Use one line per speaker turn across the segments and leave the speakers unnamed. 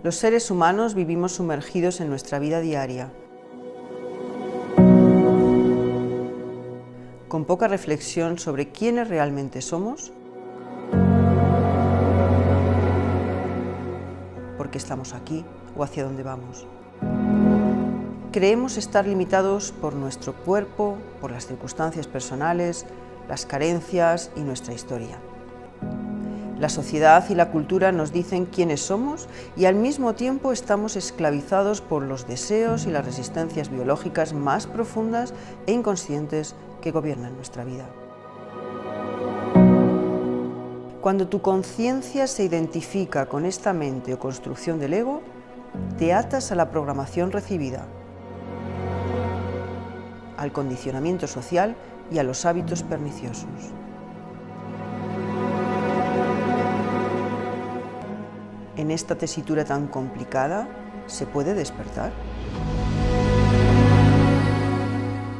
Los seres humanos vivimos sumergidos en nuestra vida diaria, con poca reflexión sobre quiénes realmente somos, por qué estamos aquí o hacia dónde vamos. Creemos estar limitados por nuestro cuerpo, por las circunstancias personales, las carencias y nuestra historia. La sociedad y la cultura nos dicen quiénes somos y al mismo tiempo estamos esclavizados por los deseos y las resistencias biológicas más profundas e inconscientes que gobiernan nuestra vida. Cuando tu conciencia se identifica con esta mente o construcción del ego, te atas a la programación recibida, al condicionamiento social y a los hábitos perniciosos. En esta tesitura tan complicada, ¿se puede despertar?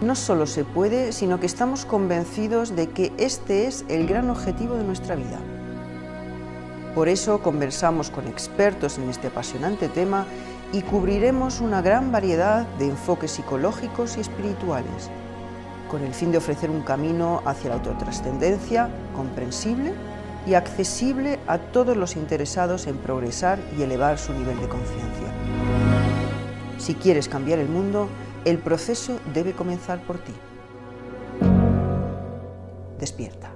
No solo se puede, sino que estamos convencidos de que este es el gran objetivo de nuestra vida. Por eso conversamos con expertos en este apasionante tema y cubriremos una gran variedad de enfoques psicológicos y espirituales, con el fin de ofrecer un camino hacia la autotrascendencia comprensible y accesible a todos los interesados en progresar y elevar su nivel de conciencia. Si quieres cambiar el mundo, el proceso debe comenzar por ti. Despierta.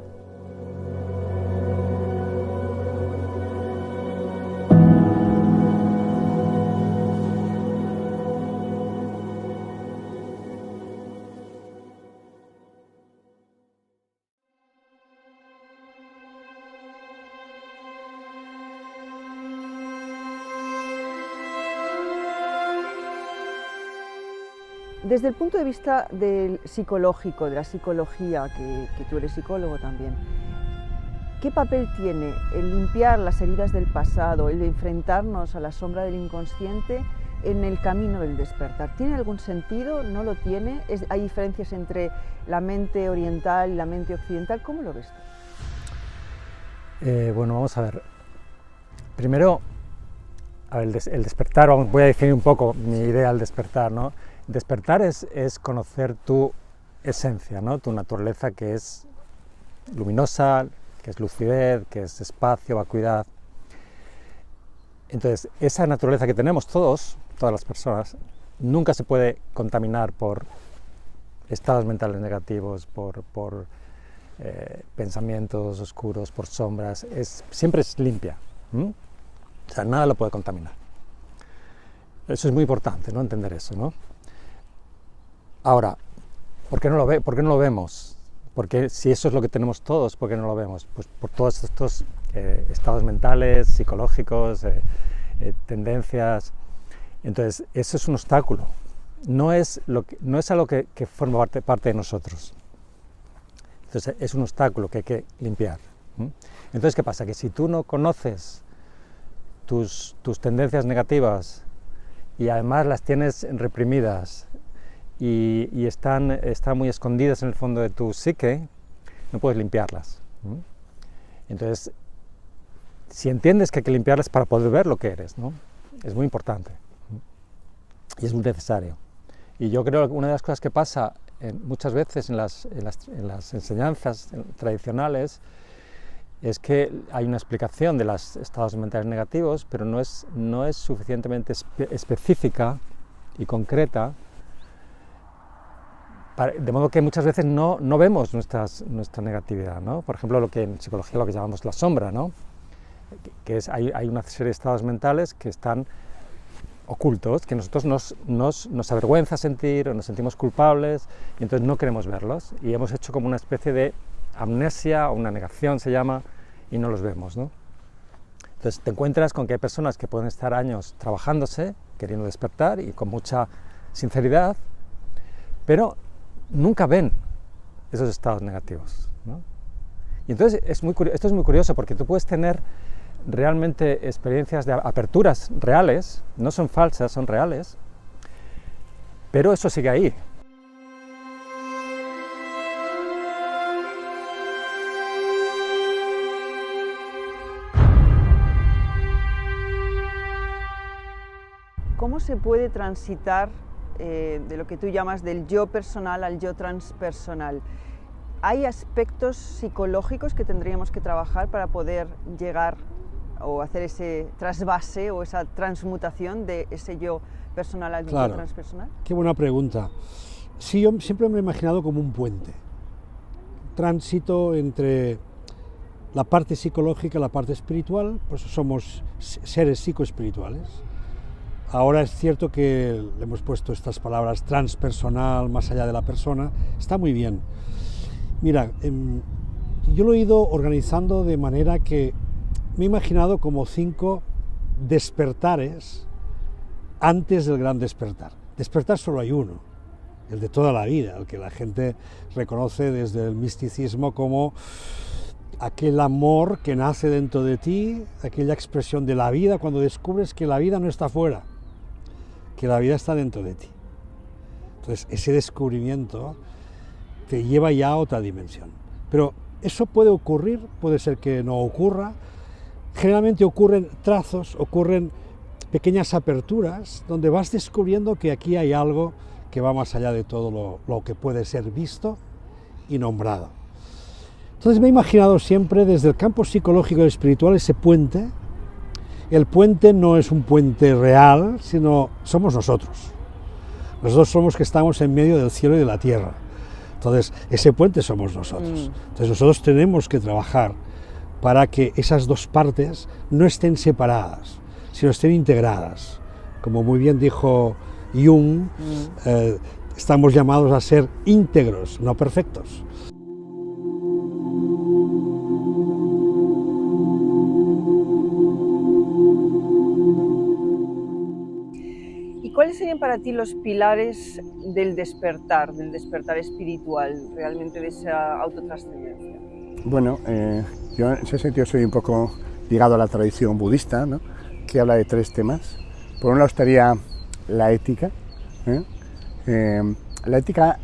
Desde el punto de vista del psicológico, de la psicología, que tú eres psicólogo también, ¿qué papel tiene el limpiar las heridas del pasado, el de enfrentarnos a la sombra del inconsciente en el camino del despertar? ¿Tiene algún sentido? ¿No lo tiene? ¿Hay diferencias entre la mente oriental y la mente occidental? ¿Cómo lo ves tú?
Bueno, vamos a ver. Primero, el despertar, voy a definir un poco mi idea del despertar, ¿no? Despertar es conocer tu esencia, ¿no? Tu naturaleza, que es luminosa, que es lucidez, que es espacio, vacuidad. Entonces, esa naturaleza que tenemos todas las personas, nunca se puede contaminar por estados mentales negativos, por pensamientos oscuros, por sombras. Siempre es limpia. O sea, nada lo puede contaminar. Eso es muy importante, ¿no? Entender eso, ¿no? Ahora, ¿por qué no lo vemos? Porque si eso es lo que tenemos todos, ¿por qué no lo vemos? Pues por todos estos estados mentales, psicológicos, tendencias. Entonces, eso es un obstáculo. No es algo que forma parte de nosotros. Entonces, es un obstáculo que hay que limpiar. Entonces, ¿qué pasa? Que si tú no conoces tus tendencias negativas y además las tienes reprimidas, y están muy escondidas en el fondo de tu psique, no puedes limpiarlas. Entonces, si entiendes que hay que limpiarlas para poder ver lo que eres, ¿no? Es muy importante y es muy necesario. Y yo creo que una de las cosas que pasa muchas veces en las enseñanzas tradicionales es que hay una explicación de los estados mentales negativos, pero no es suficientemente específica y concreta, de modo que muchas veces no vemos nuestra negatividad, ¿no? Por ejemplo, lo que en psicología lo que llamamos la sombra, ¿no? Hay una serie de estados mentales que están ocultos, que nosotros nos avergüenza sentir o nos sentimos culpables y entonces no queremos verlos y hemos hecho como una especie de amnesia o una negación se llama y no los vemos, ¿no? Entonces te encuentras con que hay personas que pueden estar años trabajándose, queriendo despertar y con mucha sinceridad, pero nunca ven esos estados negativos, ¿no? Y entonces esto es muy curioso porque tú puedes tener realmente experiencias de aperturas reales, no son falsas, son reales, pero eso sigue ahí.
¿cómo se puede transitar de lo que tú llamas del yo personal al yo transpersonal? ¿Hay aspectos psicológicos que tendríamos que trabajar para poder llegar o hacer ese trasvase o esa transmutación de ese yo personal al yo transpersonal?
Qué buena pregunta. Sí, yo siempre me he imaginado como un puente, tránsito entre la parte psicológica y la parte espiritual, pues somos seres psicoespirituales. Ahora es cierto que le hemos puesto estas palabras transpersonal, más allá de la persona, está muy bien. Mira, yo lo he ido organizando de manera que me he imaginado como 5 despertares antes del gran despertar. Despertar solo hay uno, el de toda la vida, el que la gente reconoce desde el misticismo como aquel amor que nace dentro de ti, aquella expresión de la vida cuando descubres que la vida no está fuera, que la vida está dentro de ti. Entonces ese descubrimiento te lleva ya a otra dimensión. Pero eso puede ocurrir, puede ser que no ocurra. Generalmente ocurren trazos, ocurren pequeñas aperturas donde vas descubriendo que aquí hay algo que va más allá de todo lo que puede ser visto y nombrado. Entonces me he imaginado siempre desde el campo psicológico y espiritual ese puente. El puente no es un puente real, sino somos nosotros. Nosotros somos que estamos en medio del cielo y de la tierra. Entonces ese puente somos nosotros. Entonces nosotros tenemos que trabajar para que esas dos partes no estén separadas, sino estén integradas. Como muy bien dijo Jung, estamos llamados a ser íntegros, no perfectos.
¿Cuáles serían para ti los pilares del despertar espiritual, realmente de esa autotrascendencia?
Bueno, yo en ese sentido soy un poco ligado a la tradición budista, ¿no?, que habla de 3 temas. Por un lado estaría la ética. La ética,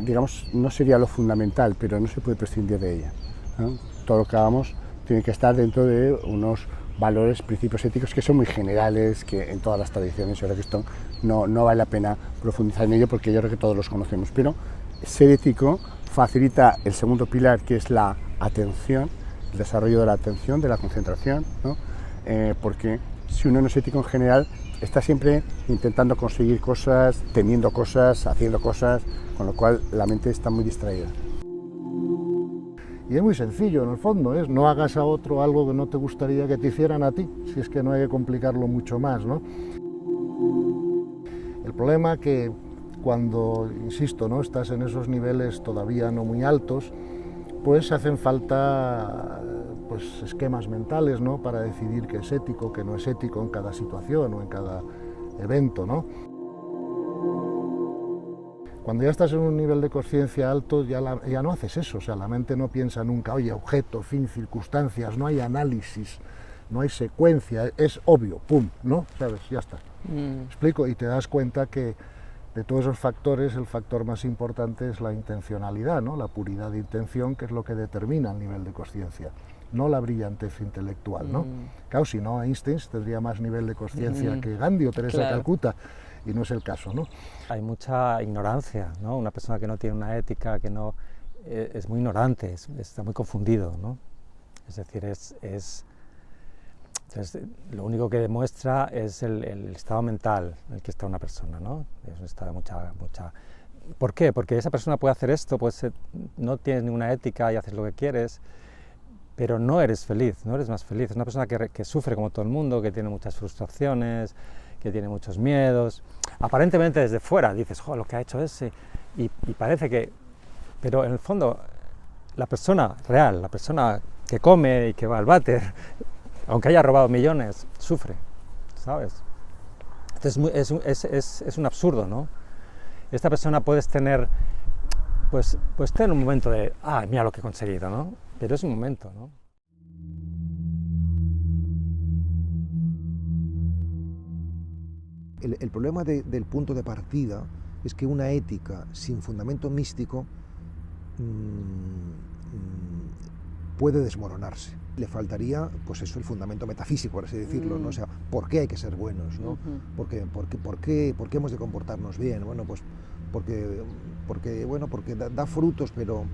digamos, no sería lo fundamental, pero no se puede prescindir de ella, ¿no? Todo lo que hagamos tiene que estar dentro de unos valores, principios éticos que son muy generales, que en todas las tradiciones, yo creo que esto no vale la pena profundizar en ello porque yo creo que todos los conocemos, pero ser ético facilita el segundo pilar, que es la atención, el desarrollo de la atención, de la concentración, ¿no? Porque si uno no es ético en general, está siempre intentando conseguir cosas, teniendo cosas, haciendo cosas, con lo cual la mente está muy distraída.
Y es muy sencillo, en el fondo, es no hagas a otro algo que no te gustaría que te hicieran a ti, si es que no hay que complicarlo mucho más, ¿no? El problema que cuando, insisto, ¿no?, estás en esos niveles todavía no muy altos, pues hacen falta pues, esquemas mentales, ¿no?, para decidir qué es ético, qué no es ético en cada situación o en cada evento, ¿no? Cuando ya estás en un nivel de conciencia alto, ya no haces eso, o sea, la mente no piensa nunca, oye, objeto, fin, circunstancias, no hay análisis, no hay secuencia, es obvio, pum, ¿no? ¿Sabes? Ya está. ¿Explico? Y te das cuenta que de todos esos factores, el factor más importante es la intencionalidad, ¿no?, la puridad de intención, que es lo que determina el nivel de conciencia, no la brillantez intelectual, ¿no? Claro, si no, Einstein tendría más nivel de conciencia que Gandhi o Teresa de Calcuta, y no es el caso, ¿no?
Hay mucha ignorancia, ¿no? Una persona que no tiene una ética, que no es muy ignorante, está muy confundido, ¿no? Es decir, entonces, lo único que demuestra es el estado mental en el que está una persona, ¿no? Es un estado de mucha... ¿Por qué? Porque esa persona puede hacer esto, no tienes ninguna ética y haces lo que quieres, pero no eres feliz, no eres más feliz. Es una persona que sufre como todo el mundo, que tiene muchas frustraciones, que tiene muchos miedos. Aparentemente desde fuera dices, jo, lo que ha hecho ese, y parece que... Pero en el fondo, la persona real, la persona que come y que va al váter, aunque haya robado millones, sufre, ¿sabes? Entonces es un absurdo, ¿no? Esta persona puedes tener, pues tener un momento de, mira lo que he conseguido, ¿no? Pero es un momento, ¿no?
El problema del punto de partida es que una ética sin fundamento místico puede desmoronarse. Le faltaría, pues eso, el fundamento metafísico, por así decirlo, ¿no? O sea, ¿por qué hay que ser buenos, ¿no? ¿Por qué hemos de comportarnos bien? Bueno, pues porque da frutos, pero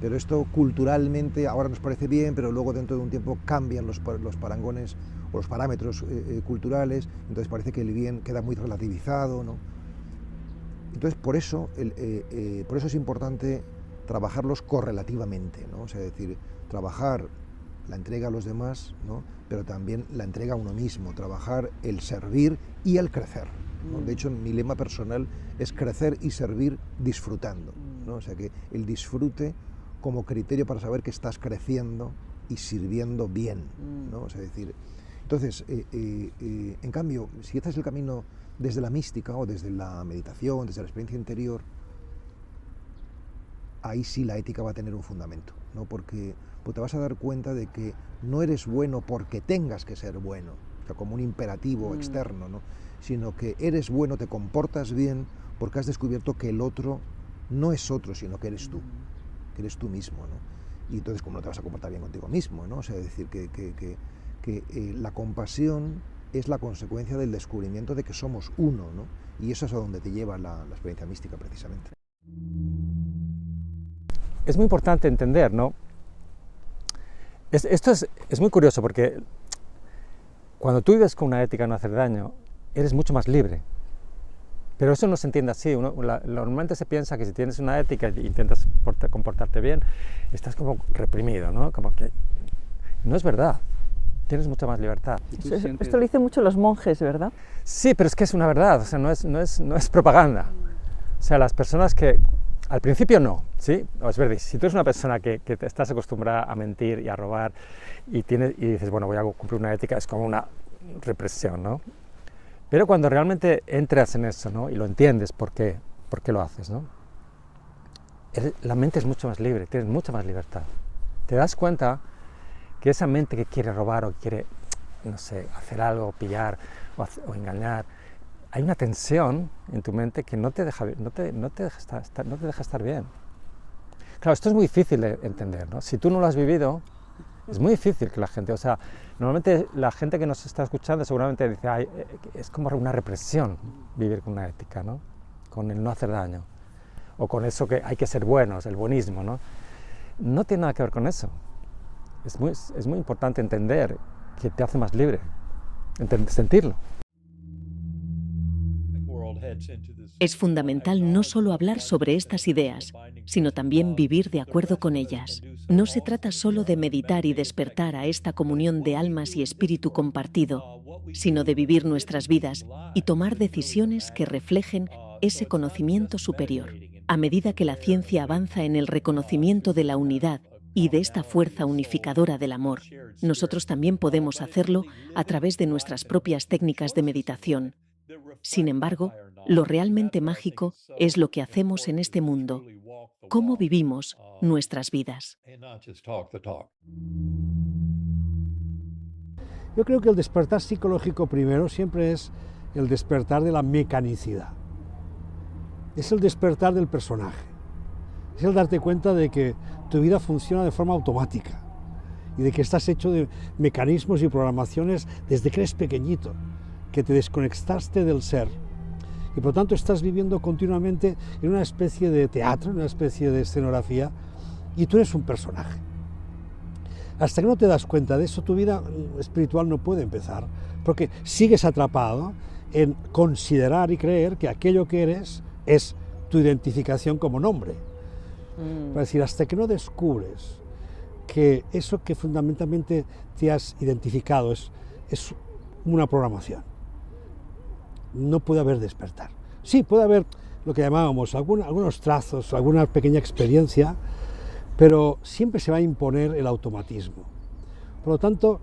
esto culturalmente ahora nos parece bien, pero luego dentro de un tiempo cambian los parangones o los parámetros culturales, entonces parece que el bien queda muy relativizado, ¿no? Entonces, por eso es importante trabajarlos correlativamente, ¿no? O sea, es decir, trabajar la entrega a los demás, ¿no? Pero también la entrega a uno mismo, trabajar el servir y el crecer, ¿no? De hecho, mi lema personal es crecer y servir disfrutando, ¿no? O sea, que el disfrute como criterio para saber que estás creciendo y sirviendo bien, ¿no? O sea, es decir, entonces, en cambio, si este es el camino desde la mística o desde la meditación, desde la experiencia interior, ahí sí la ética va a tener un fundamento, ¿no? Porque te vas a dar cuenta de que no eres bueno porque tengas que ser bueno, o sea, como un imperativo externo, ¿no? Sino que eres bueno, te comportas bien porque has descubierto que el otro no es otro, sino que eres tú mismo, ¿no? Y entonces, ¿cómo no te vas a comportar bien contigo mismo, ¿no? O sea, es decir, que la compasión es la consecuencia del descubrimiento de que somos uno, ¿no? Y eso es a donde te lleva la experiencia mística, precisamente.
Es muy importante entender, ¿no? Esto es muy curioso porque cuando tú vives con una ética de no hacer daño, eres mucho más libre. Pero eso no se entiende así. Normalmente se piensa que si tienes una ética e intentas comportarte bien, estás como reprimido, ¿no? Como que no es verdad. Tienes mucha más libertad.
Esto lo dicen mucho los monjes, ¿verdad?
Sí, pero es que es una verdad, o sea, no es propaganda. O sea, las personas que al principio no, ¿sí? Es verdad, si tú eres una persona que te estás acostumbrada a mentir y a robar y dices, bueno, voy a cumplir una ética, es como una represión, ¿no? Pero cuando realmente entras en eso, ¿no? Y lo entiendes por qué lo haces, ¿no? La mente es mucho más libre, tienes mucha más libertad. Te das cuenta que esa mente que quiere robar o quiere, no sé, hacer algo, pillar o engañar, hay una tensión en tu mente que no te deja estar bien. Claro, esto es muy difícil de entender, ¿no? Si tú no lo has vivido, es muy difícil que la gente, o sea, normalmente la gente que nos está escuchando seguramente dice, ay, es como una represión vivir con una ética, ¿no? Con el no hacer daño, o con eso que hay que ser buenos, el buenismo, ¿no? No tiene nada que ver con eso. Es muy importante entender que te hace más libre, sentirlo.
Es fundamental no solo hablar sobre estas ideas, sino también vivir de acuerdo con ellas. No se trata solo de meditar y despertar a esta comunión de almas y espíritu compartido, sino de vivir nuestras vidas y tomar decisiones que reflejen ese conocimiento superior. A medida que la ciencia avanza en el reconocimiento de la unidad y de esta fuerza unificadora del amor, nosotros también podemos hacerlo a través de nuestras propias técnicas de meditación. Sin embargo, lo realmente mágico es lo que hacemos en este mundo, cómo vivimos nuestras vidas.
Yo creo que el despertar psicológico primero siempre es el despertar de la mecanicidad. Es el despertar del personaje. Es el darte cuenta de que tu vida funciona de forma automática y de que estás hecho de mecanismos y programaciones desde que eres pequeñito, que te desconectaste del ser y por lo tanto estás viviendo continuamente en una especie de teatro, en una especie de escenografía y tú eres un personaje. Hasta que no te das cuenta de eso, tu vida espiritual no puede empezar, porque sigues atrapado en considerar y creer que aquello que eres es tu identificación como nombre. Es decir, hasta que no descubres que eso que fundamentalmente te has identificado es una programación, no puede haber despertar. Sí, puede haber lo que llamábamos algunos trazos, alguna pequeña experiencia, pero siempre se va a imponer el automatismo. Por lo tanto,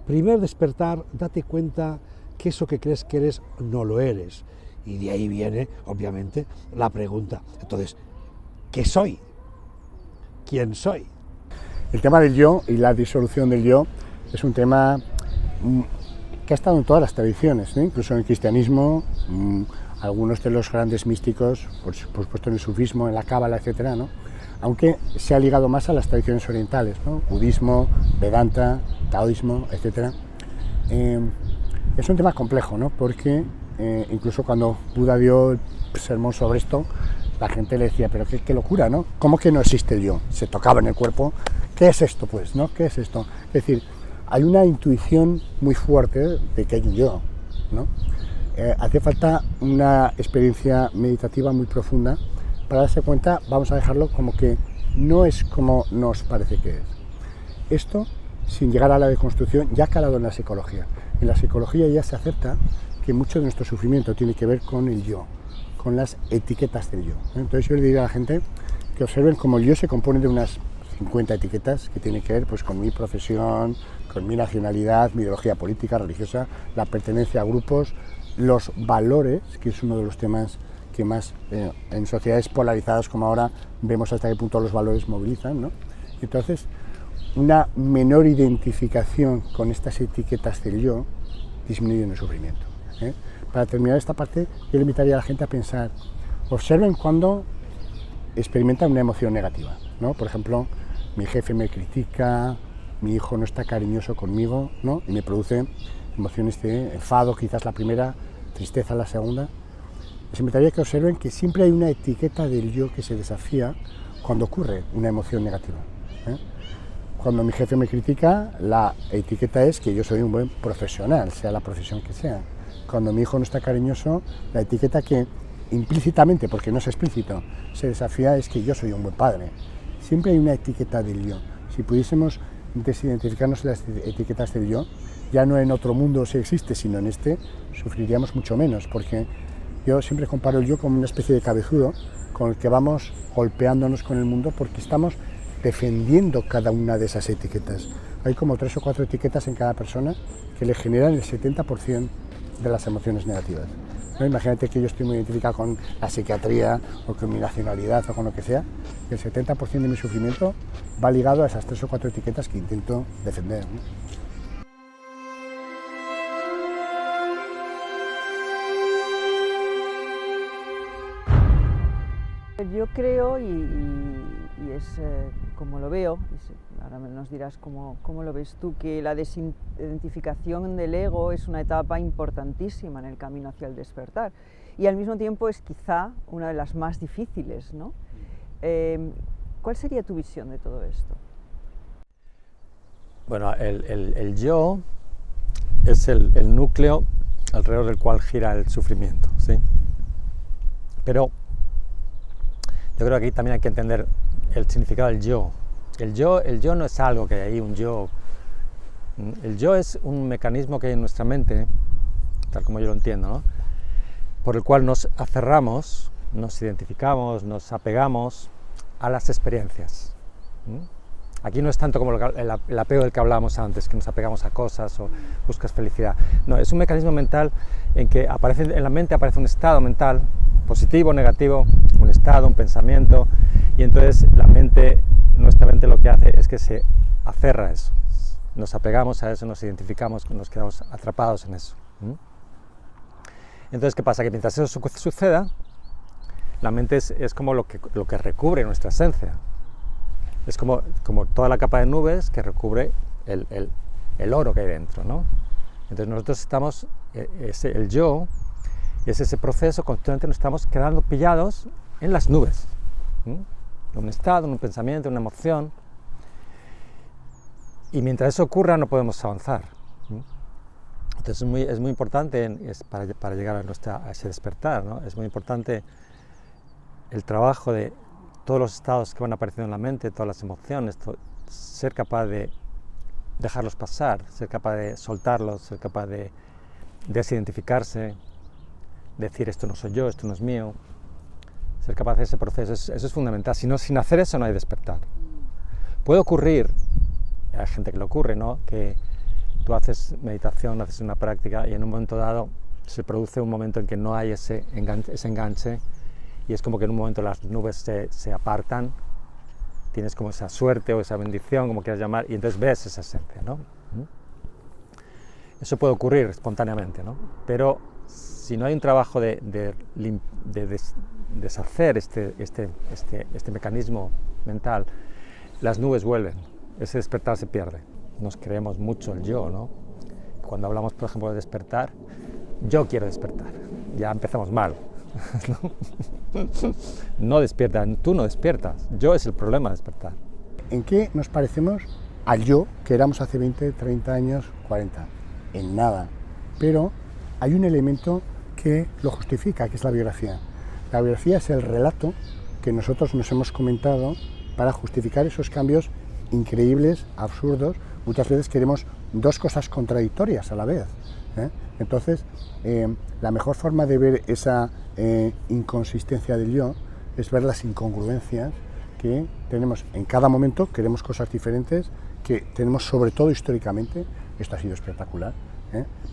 primer despertar, date cuenta que eso que crees que eres no lo eres. Y de ahí viene, obviamente, la pregunta. Entonces, ¿qué soy? ¿Quién soy?
El tema del yo y la disolución del yo es un tema que ha estado en todas las tradiciones, ¿no? Incluso en el cristianismo, algunos de los grandes místicos, por supuesto en el sufismo, en la cábala, etcétera, ¿no? aunque se ha ligado más a las tradiciones orientales, ¿no? Budismo, Vedanta, taoísmo, etc. Es un tema complejo, ¿no? Porque incluso cuando Buda dio el sermón sobre esto, la gente le decía, pero qué locura, ¿no? ¿Cómo que no existe el yo? Se tocaba en el cuerpo. ¿Qué es esto, pues, no? ¿Qué es esto? Es decir, hay una intuición muy fuerte de que hay un yo, ¿no? Hace falta una experiencia meditativa muy profunda para darse cuenta, vamos a dejarlo como que no es como nos parece que es. Esto, sin llegar a la deconstrucción, ya ha calado en la psicología. En la psicología ya se acepta que mucho de nuestro sufrimiento tiene que ver con el yo, con las etiquetas del yo. Entonces yo le diría a la gente que observen cómo el yo se compone de unas 50 etiquetas que tienen que ver pues, con mi profesión, con mi nacionalidad, mi ideología política, religiosa, la pertenencia a grupos, los valores, que es uno de los temas que más en sociedades polarizadas como ahora vemos hasta qué punto los valores movilizan, ¿no? Entonces, una menor identificación con estas etiquetas del yo disminuye el sufrimiento. Para terminar esta parte, yo le invitaría a la gente a pensar, observen cuando experimentan una emoción negativa, ¿no? Por ejemplo, mi jefe me critica, mi hijo no está cariñoso conmigo, ¿no? Y me produce emociones de enfado, quizás la primera, tristeza la segunda. Les invitaría a que observen que siempre hay una etiqueta del yo que se desafía cuando ocurre una emoción negativa. Cuando mi jefe me critica, la etiqueta es que yo soy un buen profesional, sea la profesión que sea. Cuando mi hijo no está cariñoso, la etiqueta que implícitamente, porque no es explícito, se desafía es que yo soy un buen padre. Siempre hay una etiqueta del yo. Si pudiésemos desidentificarnos las etiquetas del yo, ya no en otro mundo si existe, sino en este, sufriríamos mucho menos, porque yo siempre comparo el yo como una especie de cabezudo con el que vamos golpeándonos con el mundo porque estamos defendiendo cada una de esas etiquetas. Hay como 3 o 4 etiquetas en cada persona que le generan el 70% de las emociones negativas. ¿No? Imagínate que yo estoy muy identificado con la psiquiatría o con mi nacionalidad o con lo que sea, y el 70% de mi sufrimiento va ligado a esas 3 o 4 etiquetas que intento defender, ¿no?
Yo creo, y es como lo veo, ahora nos dirás cómo lo ves tú, que la desidentificación del ego es una etapa importantísima en el camino hacia el despertar y al mismo tiempo es quizá una de las más difíciles, ¿no? ¿Cuál sería tu visión de todo esto?
Bueno, el yo es el núcleo alrededor del cual gira el sufrimiento, ¿sí? Pero yo creo que aquí también hay que entender el significado del yo. El yo no es algo que hay ahí, un yo. El yo es un mecanismo que hay en nuestra mente, tal como yo lo entiendo, ¿no? Por el cual nos aferramos, nos identificamos, nos apegamos a las experiencias. Aquí no es tanto como el apego del que hablábamos antes, que nos apegamos a cosas o buscas felicidad. No, es un mecanismo mental en que en la mente aparece un estado mental, positivo, negativo, un estado, un pensamiento, y entonces nuestra mente lo que hace es que se aferra a eso, nos apegamos a eso, nos identificamos, nos quedamos atrapados en eso. Entonces, ¿qué pasa? Que mientras eso suceda, la mente es como lo que recubre nuestra esencia, es como toda la capa de nubes que recubre el oro que hay dentro, ¿no? Entonces nosotros estamos, el yo, es ese proceso, constantemente nos estamos quedando pillados en las nubes, en un estado, en un pensamiento, en una emoción, y mientras eso ocurra no podemos avanzar. Entonces es muy importante para llegar a ese despertar, ¿no? Es muy importante el trabajo de todos los estados que van apareciendo en la mente, todas las emociones, ser capaz de dejarlos pasar, ser capaz de soltarlos, ser capaz de desidentificarse, decir esto no soy yo, esto no es mío, ser capaz de ese proceso, eso es fundamental. Sin hacer eso no hay despertar. Puede ocurrir, hay gente que le ocurre, ¿no? Que tú haces meditación, haces una práctica y en un momento dado se produce un momento en que no hay ese enganche y es como que en un momento las nubes se apartan, tienes como esa suerte o esa bendición, como quieras llamar, y entonces ves esa esencia, ¿no? Eso puede ocurrir espontáneamente, ¿no? Pero si no hay un trabajo de deshacer este mecanismo mental, las nubes vuelven, ese despertar se pierde. Nos creemos mucho el yo, ¿no? Cuando hablamos, por ejemplo, de despertar, yo quiero despertar, ya empezamos mal. No despiertan, tú no despiertas, yo es el problema de despertar.
¿En qué nos parecemos al yo que éramos hace 20, 30 años, 40? En nada, pero hay un elemento que lo justifica, que es la biografía. La biografía es el relato que nosotros nos hemos comentado para justificar esos cambios increíbles, absurdos. Muchas veces queremos dos cosas contradictorias a la vez, ¿eh? Entonces, la mejor forma de ver esa inconsistencia del yo es ver las incongruencias que tenemos en cada momento. Queremos cosas diferentes, que tenemos sobre todo históricamente, esto ha sido espectacular,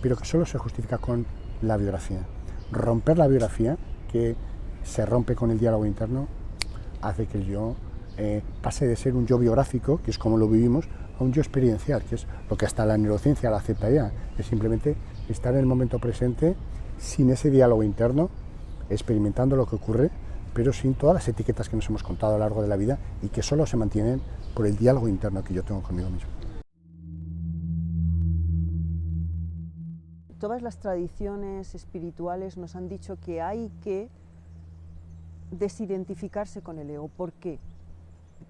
pero que solo se justifica con la biografía. Romper la biografía, que se rompe con el diálogo interno, hace que el yo pase de ser un yo biográfico, que es como lo vivimos, a un yo experiencial, que es lo que hasta la neurociencia la acepta ya, es simplemente estar en el momento presente, sin ese diálogo interno, experimentando lo que ocurre, pero sin todas las etiquetas que nos hemos contado a lo largo de la vida y que solo se mantienen por el diálogo interno que yo tengo conmigo mismo.
Todas las tradiciones espirituales nos han dicho que hay que desidentificarse con el ego. ¿Por qué?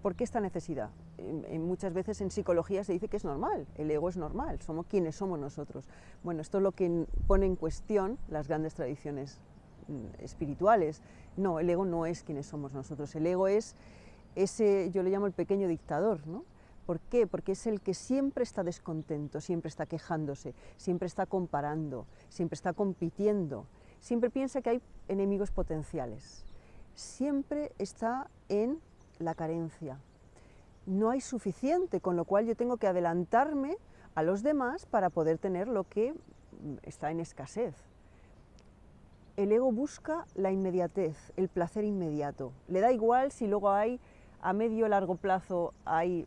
¿Por qué esta necesidad? Muchas veces en psicología se dice que es normal, el ego es normal, somos quienes somos nosotros. Bueno, esto es lo que pone en cuestión las grandes tradiciones espirituales. No, el ego no es quienes somos nosotros, el ego es ese, yo le llamo el pequeño dictador, ¿no? ¿Por qué? Porque es el que siempre está descontento, siempre está quejándose, siempre está comparando, siempre está compitiendo, siempre piensa que hay enemigos potenciales, siempre está en la carencia. No hay suficiente, con lo cual yo tengo que adelantarme a los demás para poder tener lo que está en escasez. El ego busca la inmediatez, el placer inmediato. Le da igual si luego hay, a medio o largo plazo, hay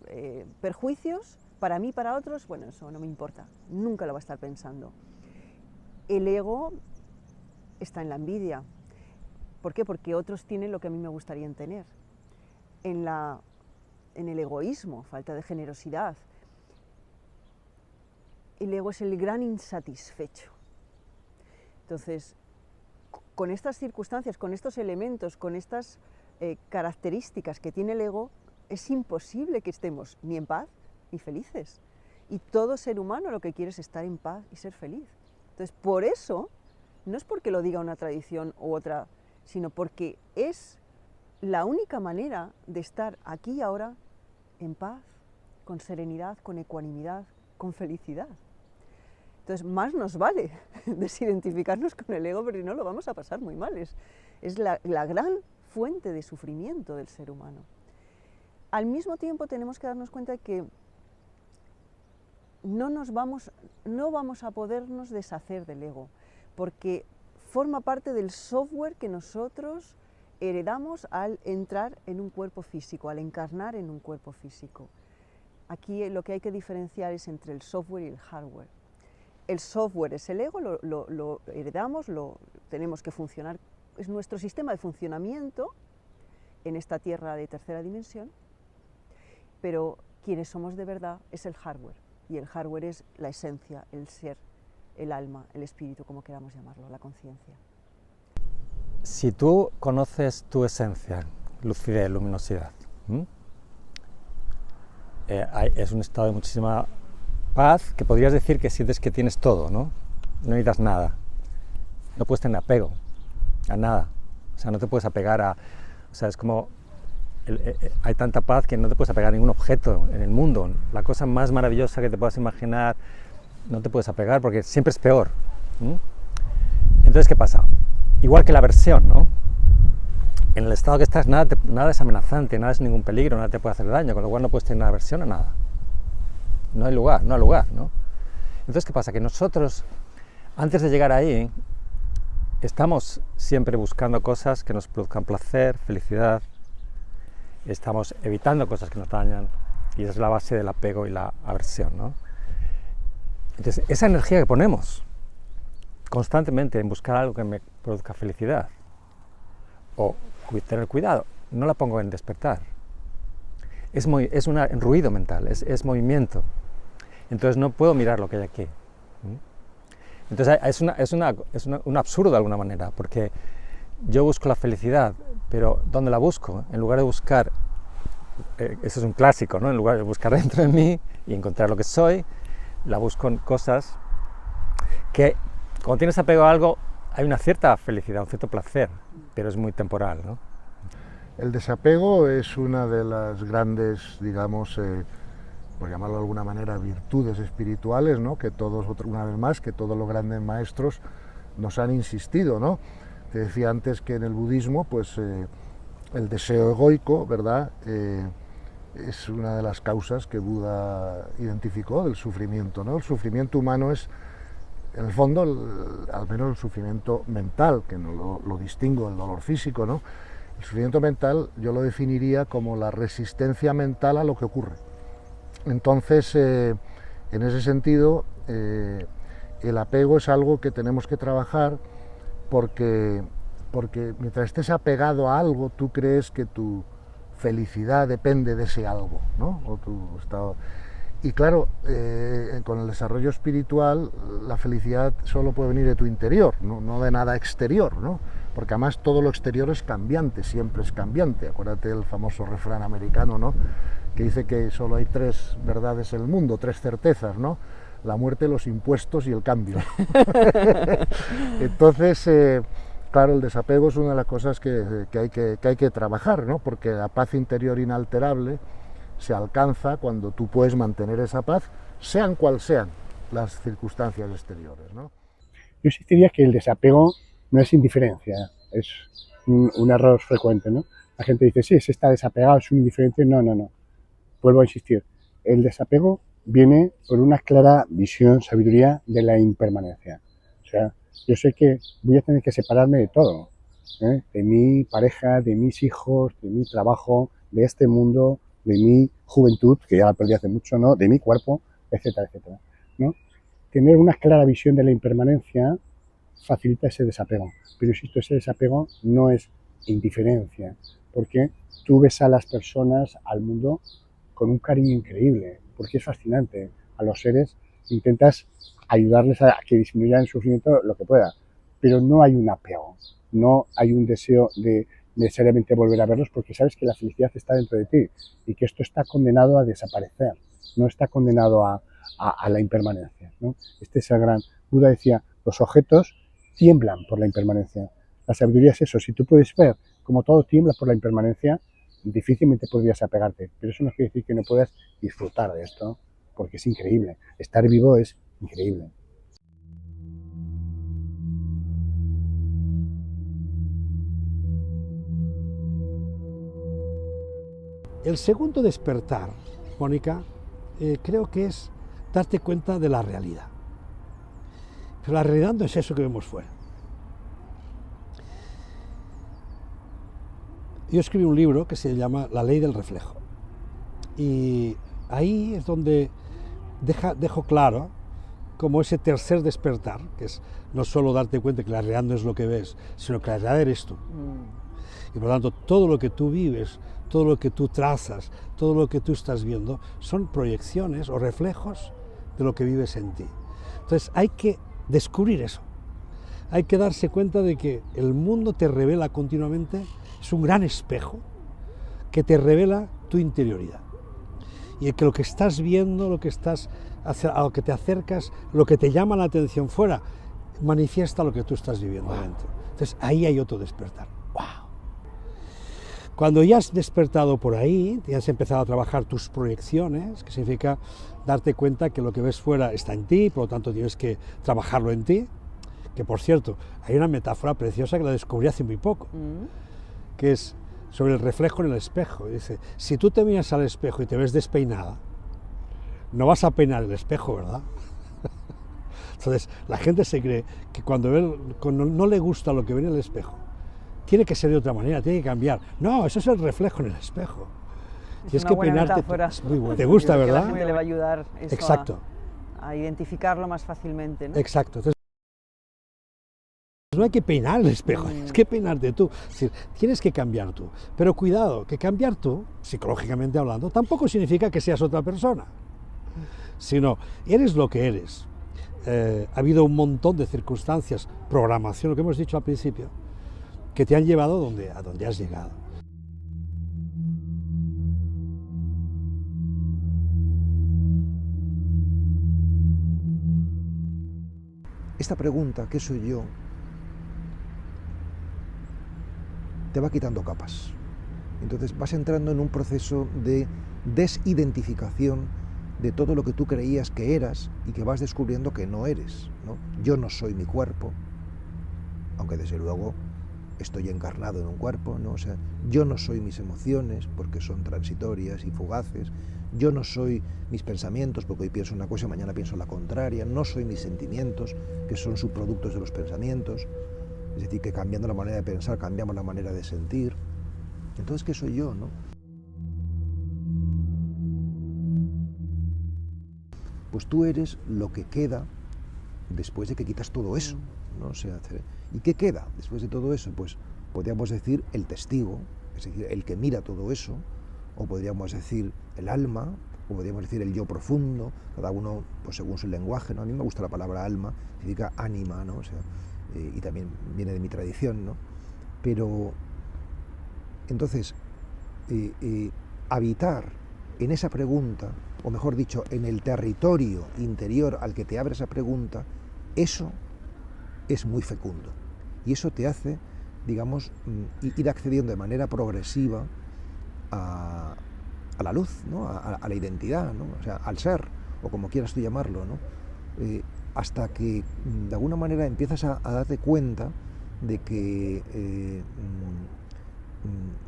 perjuicios, para mí, para otros, bueno, eso no me importa, nunca lo va a estar pensando. El ego está en la envidia. ¿Por qué? Porque otros tienen lo que a mí me gustaría tener. En el egoísmo, falta de generosidad. El ego es el gran insatisfecho. Entonces, con estas circunstancias, con estos elementos, con estas características que tiene el ego, es imposible que estemos ni en paz ni felices. Y todo ser humano lo que quiere es estar en paz y ser feliz. Entonces, por eso, no es porque lo diga una tradición u otra, sino porque es la única manera de estar aquí y ahora en paz, con serenidad, con ecuanimidad, con felicidad. Entonces, más nos vale desidentificarnos con el ego, porque si no lo vamos a pasar muy mal. Es la gran fuente de sufrimiento del ser humano. Al mismo tiempo tenemos que darnos cuenta de que no vamos a podernos deshacer del ego, porque forma parte del software que nosotros heredamos al entrar en un cuerpo físico, al encarnar en un cuerpo físico. Aquí lo que hay que diferenciar es entre el software y el hardware. El software es el ego, lo heredamos, lo tenemos que funcionar, es nuestro sistema de funcionamiento en esta tierra de tercera dimensión, pero quienes somos de verdad es el hardware, y el hardware es la esencia, el ser, el alma, el espíritu, como queramos llamarlo, la conciencia.
Si tú conoces tu esencia, lucidez, luminosidad, es un estado de muchísima paz, que podrías decir que sientes que tienes todo, ¿no? No necesitas nada, no puedes tener apego a nada, o sea, no te puedes apegar a, o sea, es como, hay tanta paz que no te puedes apegar a ningún objeto en el mundo, la cosa más maravillosa que te puedas imaginar, no te puedes apegar porque siempre es peor. Entonces, ¿qué pasa? Igual que la aversión, ¿no? En el estado que estás, nada es amenazante, nada es ningún peligro, nada te puede hacer daño, con lo cual no puedes tener aversión a nada. No hay lugar, ¿no? Entonces, ¿qué pasa? Que nosotros, antes de llegar ahí, estamos siempre buscando cosas que nos produzcan placer, felicidad, estamos evitando cosas que nos dañan, y esa es la base del apego y la aversión, ¿no? Entonces, esa energía que ponemos constantemente en buscar algo que me produzca felicidad o tener cuidado, no la pongo en despertar. Es un ruido mental, es movimiento. Entonces no puedo mirar lo que hay aquí. Entonces es un absurdo de alguna manera, porque yo busco la felicidad, pero ¿dónde la busco? En lugar de buscar, eso es un clásico, ¿no? En lugar de buscar dentro de mí y encontrar lo que soy, la busco en cosas que, cuando tienes apego a algo, hay una cierta felicidad, un cierto placer, pero es muy temporal, ¿no?
El desapego es una de las grandes, digamos, por llamarlo de alguna manera, virtudes espirituales, ¿no? Que todos, una vez más, que todos los grandes maestros nos han insistido, ¿no? Te decía antes que en el budismo, pues, el deseo egoico, ¿verdad?, es una de las causas que Buda identificó del sufrimiento, ¿no? El sufrimiento humano es, en el fondo, al menos el sufrimiento mental, que no lo distingo del dolor físico, ¿no? El sufrimiento mental yo lo definiría como la resistencia mental a lo que ocurre. Entonces, en ese sentido, el apego es algo que tenemos que trabajar porque mientras estés apegado a algo, tú crees que tu felicidad depende de ese algo, ¿no? O tu estado. Y claro, con el desarrollo espiritual, la felicidad solo puede venir de tu interior, no de nada exterior, ¿no? Porque además todo lo exterior es cambiante, siempre es cambiante. Acuérdate del famoso refrán americano, ¿no?, que dice que solo hay 3 verdades en el mundo, 3 certezas, ¿no? La muerte, los impuestos y el cambio. Entonces, claro, el desapego es una de las cosas que hay que trabajar, ¿no? Porque la paz interior inalterable se alcanza cuando tú puedes mantener esa paz, sean cual sean las circunstancias exteriores, ¿no?
Yo insistiría que el desapego no es indiferencia, es un error frecuente, ¿no? La gente dice, sí, se está desapegado, es un indiferente. No. Vuelvo a insistir, el desapego viene por una clara visión, sabiduría de la impermanencia. O sea, yo sé que voy a tener que separarme de todo, de mi pareja, de mis hijos, de mi trabajo, de este mundo, de mi juventud, que ya la perdí hace mucho, ¿no?, de mi cuerpo, etcétera, etcétera, ¿no? Tener una clara visión de la impermanencia facilita ese desapego, pero insisto, ese desapego no es indiferencia, porque tú ves a las personas, al mundo, con un cariño increíble, porque es fascinante. A los seres intentas ayudarles a que disminuyan el sufrimiento lo que pueda, pero no hay un apego, no hay un deseo de necesariamente volver a verlos, porque sabes que la felicidad está dentro de ti y que esto está condenado a desaparecer, no está condenado a la impermanencia, ¿no? Este es el gran... Buda decía, los objetos tiemblan por la impermanencia. La sabiduría es eso, si tú puedes ver como todo tiembla por la impermanencia, difícilmente podrías apegarte, pero eso no quiere decir que no puedas disfrutar de esto, porque es increíble. Estar vivo es increíble.
El segundo despertar, Mónica, creo que es darte cuenta de la realidad. Pero la realidad no es eso que vemos fuera. Yo escribí un libro que se llama La ley del reflejo. Y ahí es donde dejo claro como ese tercer despertar, que es no solo darte cuenta que la realidad no es lo que ves, sino que la realidad eres tú. Y por lo tanto, todo lo que tú vives, todo lo que tú trazas, todo lo que tú estás viendo, son proyecciones o reflejos de lo que vives en ti. Entonces hay que descubrir eso. Hay que darse cuenta de que el mundo te revela continuamente, es un gran espejo que te revela tu interioridad. Y que lo que estás viendo, a lo que te acercas, lo que te llama la atención fuera, manifiesta lo que tú estás viviendo dentro. Entonces ahí hay otro despertar. ¡Wow! Cuando ya has despertado por ahí, ya has empezado a trabajar tus proyecciones, que significa darte cuenta que lo que ves fuera está en ti, por lo tanto tienes que trabajarlo en ti, que por cierto, hay una metáfora preciosa que la descubrí hace muy poco, que es sobre el reflejo en el espejo. Dice, si tú te miras al espejo y te ves despeinada, no vas a peinar el espejo, ¿verdad? Entonces, la gente se cree que cuando no le gusta lo que ve en el espejo, tiene que ser de otra manera, tiene que cambiar. No, eso es el reflejo en el espejo.
Tienes que peinarte.
Es muy bueno. ¿Te gusta, verdad?
Le va a ayudar eso.
Exacto.
A identificarlo más fácilmente, ¿no?
Exacto. Entonces, No hay que peinar el espejo, es que peinarte tú. Es decir, tienes que cambiar tú. Pero cuidado, que cambiar tú, psicológicamente hablando, tampoco significa que seas otra persona, sino eres lo que eres. Ha habido un montón de circunstancias, programación, lo que hemos dicho al principio, que te han llevado a donde has llegado.
Esta pregunta, ¿qué soy yo?, te va quitando capas. Entonces vas entrando en un proceso de desidentificación de todo lo que tú creías que eras y que vas descubriendo que no eres, ¿no? Yo no soy mi cuerpo, aunque desde luego estoy encarnado en un cuerpo, ¿no? O sea, yo no soy mis emociones porque son transitorias y fugaces, yo no soy mis pensamientos porque hoy pienso una cosa y mañana pienso la contraria, no soy mis sentimientos que son subproductos de los pensamientos. Es decir, que cambiando la manera de pensar, cambiamos la manera de sentir. Entonces, ¿qué soy yo, no? Pues tú eres lo que queda después de que quitas todo eso, ¿no? O sea, ¿y qué queda después de todo eso? Pues podríamos decir el testigo, es decir, el que mira todo eso, o podríamos decir el alma, o podríamos decir el yo profundo, cada uno pues según su lenguaje, ¿no? A mí me gusta la palabra alma, significa ánima, ¿no? O sea, y también viene de mi tradición, ¿no? Pero, entonces, habitar en esa pregunta, o mejor dicho, en el territorio interior al que te abre esa pregunta, eso es muy fecundo. Y eso te hace, digamos, ir accediendo de manera progresiva a la luz, ¿no? A la identidad, ¿no? O sea, al ser, o como quieras tú llamarlo, ¿no? Hasta que de alguna manera empiezas a darte cuenta de que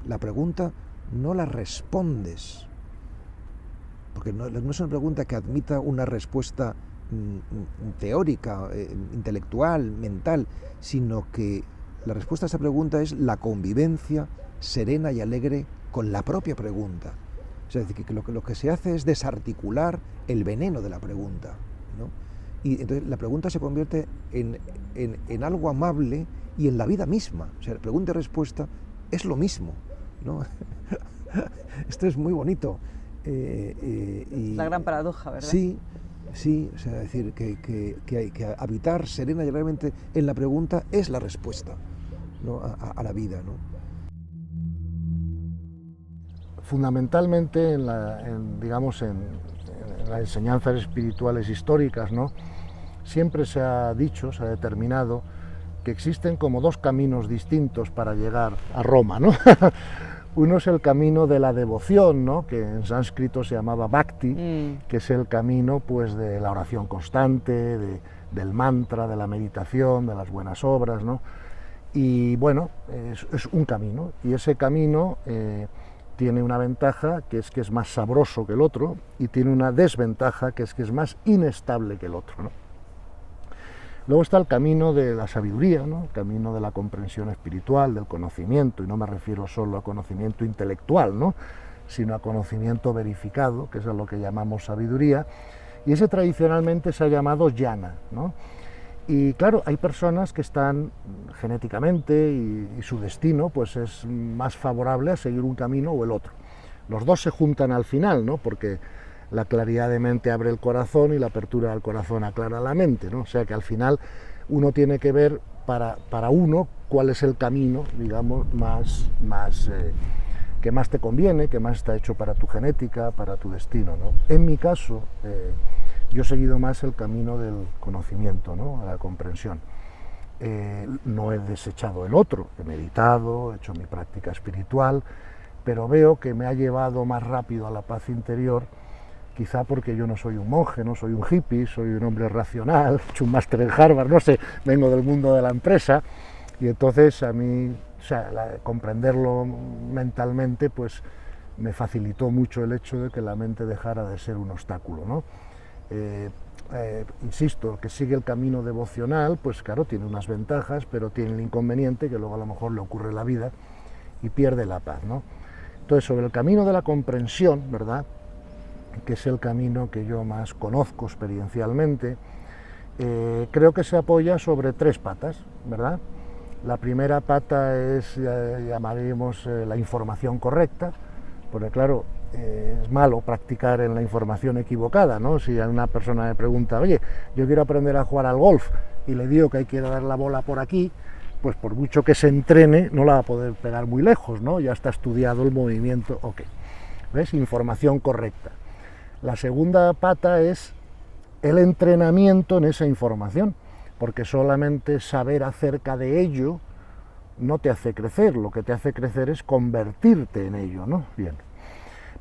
la pregunta no la respondes, porque no es una pregunta que admita una respuesta teórica, intelectual, mental, sino que la respuesta a esa pregunta es la convivencia serena y alegre con la propia pregunta. O sea, es decir, que lo que se hace es desarticular el veneno de la pregunta, ¿no? Y entonces la pregunta se convierte en algo amable y en la vida misma. O sea, la pregunta y respuesta es lo mismo, ¿no? Esto es muy bonito.
La gran paradoja, ¿verdad?
Sí, sí, o sea, decir que habitar serena y alegremente en la pregunta es la respuesta, ¿no? a la vida, ¿no?
Fundamentalmente en las enseñanzas espirituales históricas, ¿no? Siempre se ha dicho, se ha determinado que existen como dos caminos distintos para llegar a Roma, ¿no? Uno es el camino de la devoción, ¿no? Que en sánscrito se llamaba bhakti, que es el camino pues de la oración constante, del mantra, de la meditación, de las buenas obras, ¿no? Y bueno, es un camino, y ese camino tiene una ventaja, que es más sabroso que el otro, y tiene una desventaja, que es más inestable que el otro, ¿no? Luego está el camino de la sabiduría, ¿no? El camino de la comprensión espiritual, del conocimiento, y no me refiero solo a conocimiento intelectual, ¿no? Sino a conocimiento verificado, que es a lo que llamamos sabiduría, y ese tradicionalmente se ha llamado jnana, ¿no? Y claro, hay personas que están genéticamente y su destino pues es más favorable a seguir un camino o el otro. Los dos se juntan al final, ¿no? Porque la claridad de mente abre el corazón y la apertura del corazón aclara la mente, ¿no? O sea que al final uno tiene que ver para uno cuál es el camino, digamos, que más te conviene, que más está hecho para tu genética, para tu destino, ¿no? En mi caso, yo he seguido más el camino del conocimiento, ¿no? A la comprensión. No he desechado el otro, he meditado, he hecho mi práctica espiritual, pero veo que me ha llevado más rápido a la paz interior, quizá porque yo no soy un monje, no soy un hippie, soy un hombre racional, he hecho un máster en Harvard, no sé, vengo del mundo de la empresa, y entonces a mí, o sea, comprenderlo mentalmente, pues me facilitó mucho el hecho de que la mente dejara de ser un obstáculo, ¿no? Insisto, el que sigue el camino devocional, pues claro, tiene unas ventajas, pero tiene el inconveniente que luego a lo mejor le ocurre la vida y pierde la paz, ¿no? Entonces, sobre el camino de la comprensión, ¿verdad?, que es el camino que yo más conozco experiencialmente, creo que se apoya sobre tres patas, ¿verdad? La primera pata es, llamaríamos, la información correcta, porque claro, es malo practicar en la información equivocada, ¿no? Si a una persona me pregunta, oye, yo quiero aprender a jugar al golf, y le digo que hay que dar la bola por aquí, pues por mucho que se entrene, no la va a poder pegar muy lejos, ¿no? Ya está estudiado el movimiento, ok. ¿Ves? Información correcta. La segunda pata es el entrenamiento en esa información, porque solamente saber acerca de ello no te hace crecer, lo que te hace crecer es convertirte en ello, ¿no? Bien.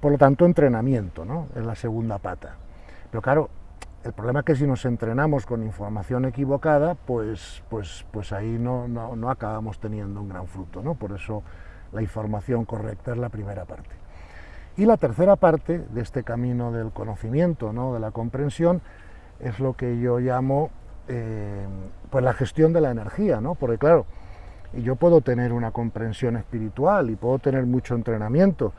Por lo tanto, entrenamiento, ¿no? Es la segunda pata. Pero claro, el problema es que si nos entrenamos con información equivocada, pues ahí no acabamos teniendo un gran fruto, ¿no? Por eso la información correcta es la primera parte. Y la tercera parte de este camino del conocimiento, ¿no? De la comprensión, es lo que yo llamo pues la gestión de la energía, ¿no? Porque claro, yo puedo tener una comprensión espiritual y puedo tener mucho entrenamiento,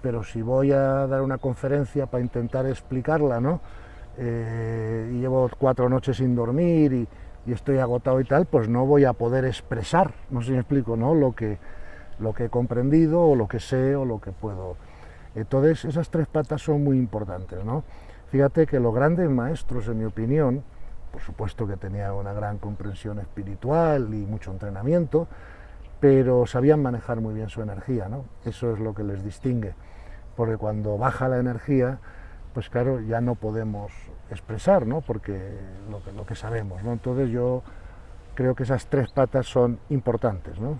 pero si voy a dar una conferencia para intentar explicarla, ¿no? Y llevo 4 noches sin dormir y estoy agotado y tal, pues no voy a poder expresar, no sé si me explico, ¿no? Lo que he comprendido o lo que sé o lo que puedo. Entonces esas 3 patas son muy importantes, ¿no? Fíjate que los grandes maestros, en mi opinión, por supuesto que tenían una gran comprensión espiritual y mucho entrenamiento, pero sabían manejar muy bien su energía, ¿no? Eso es lo que les distingue, porque cuando baja la energía, pues claro, ya no podemos expresar, ¿no? Porque lo que sabemos, ¿no? Entonces yo creo que esas 3 patas son importantes, ¿no?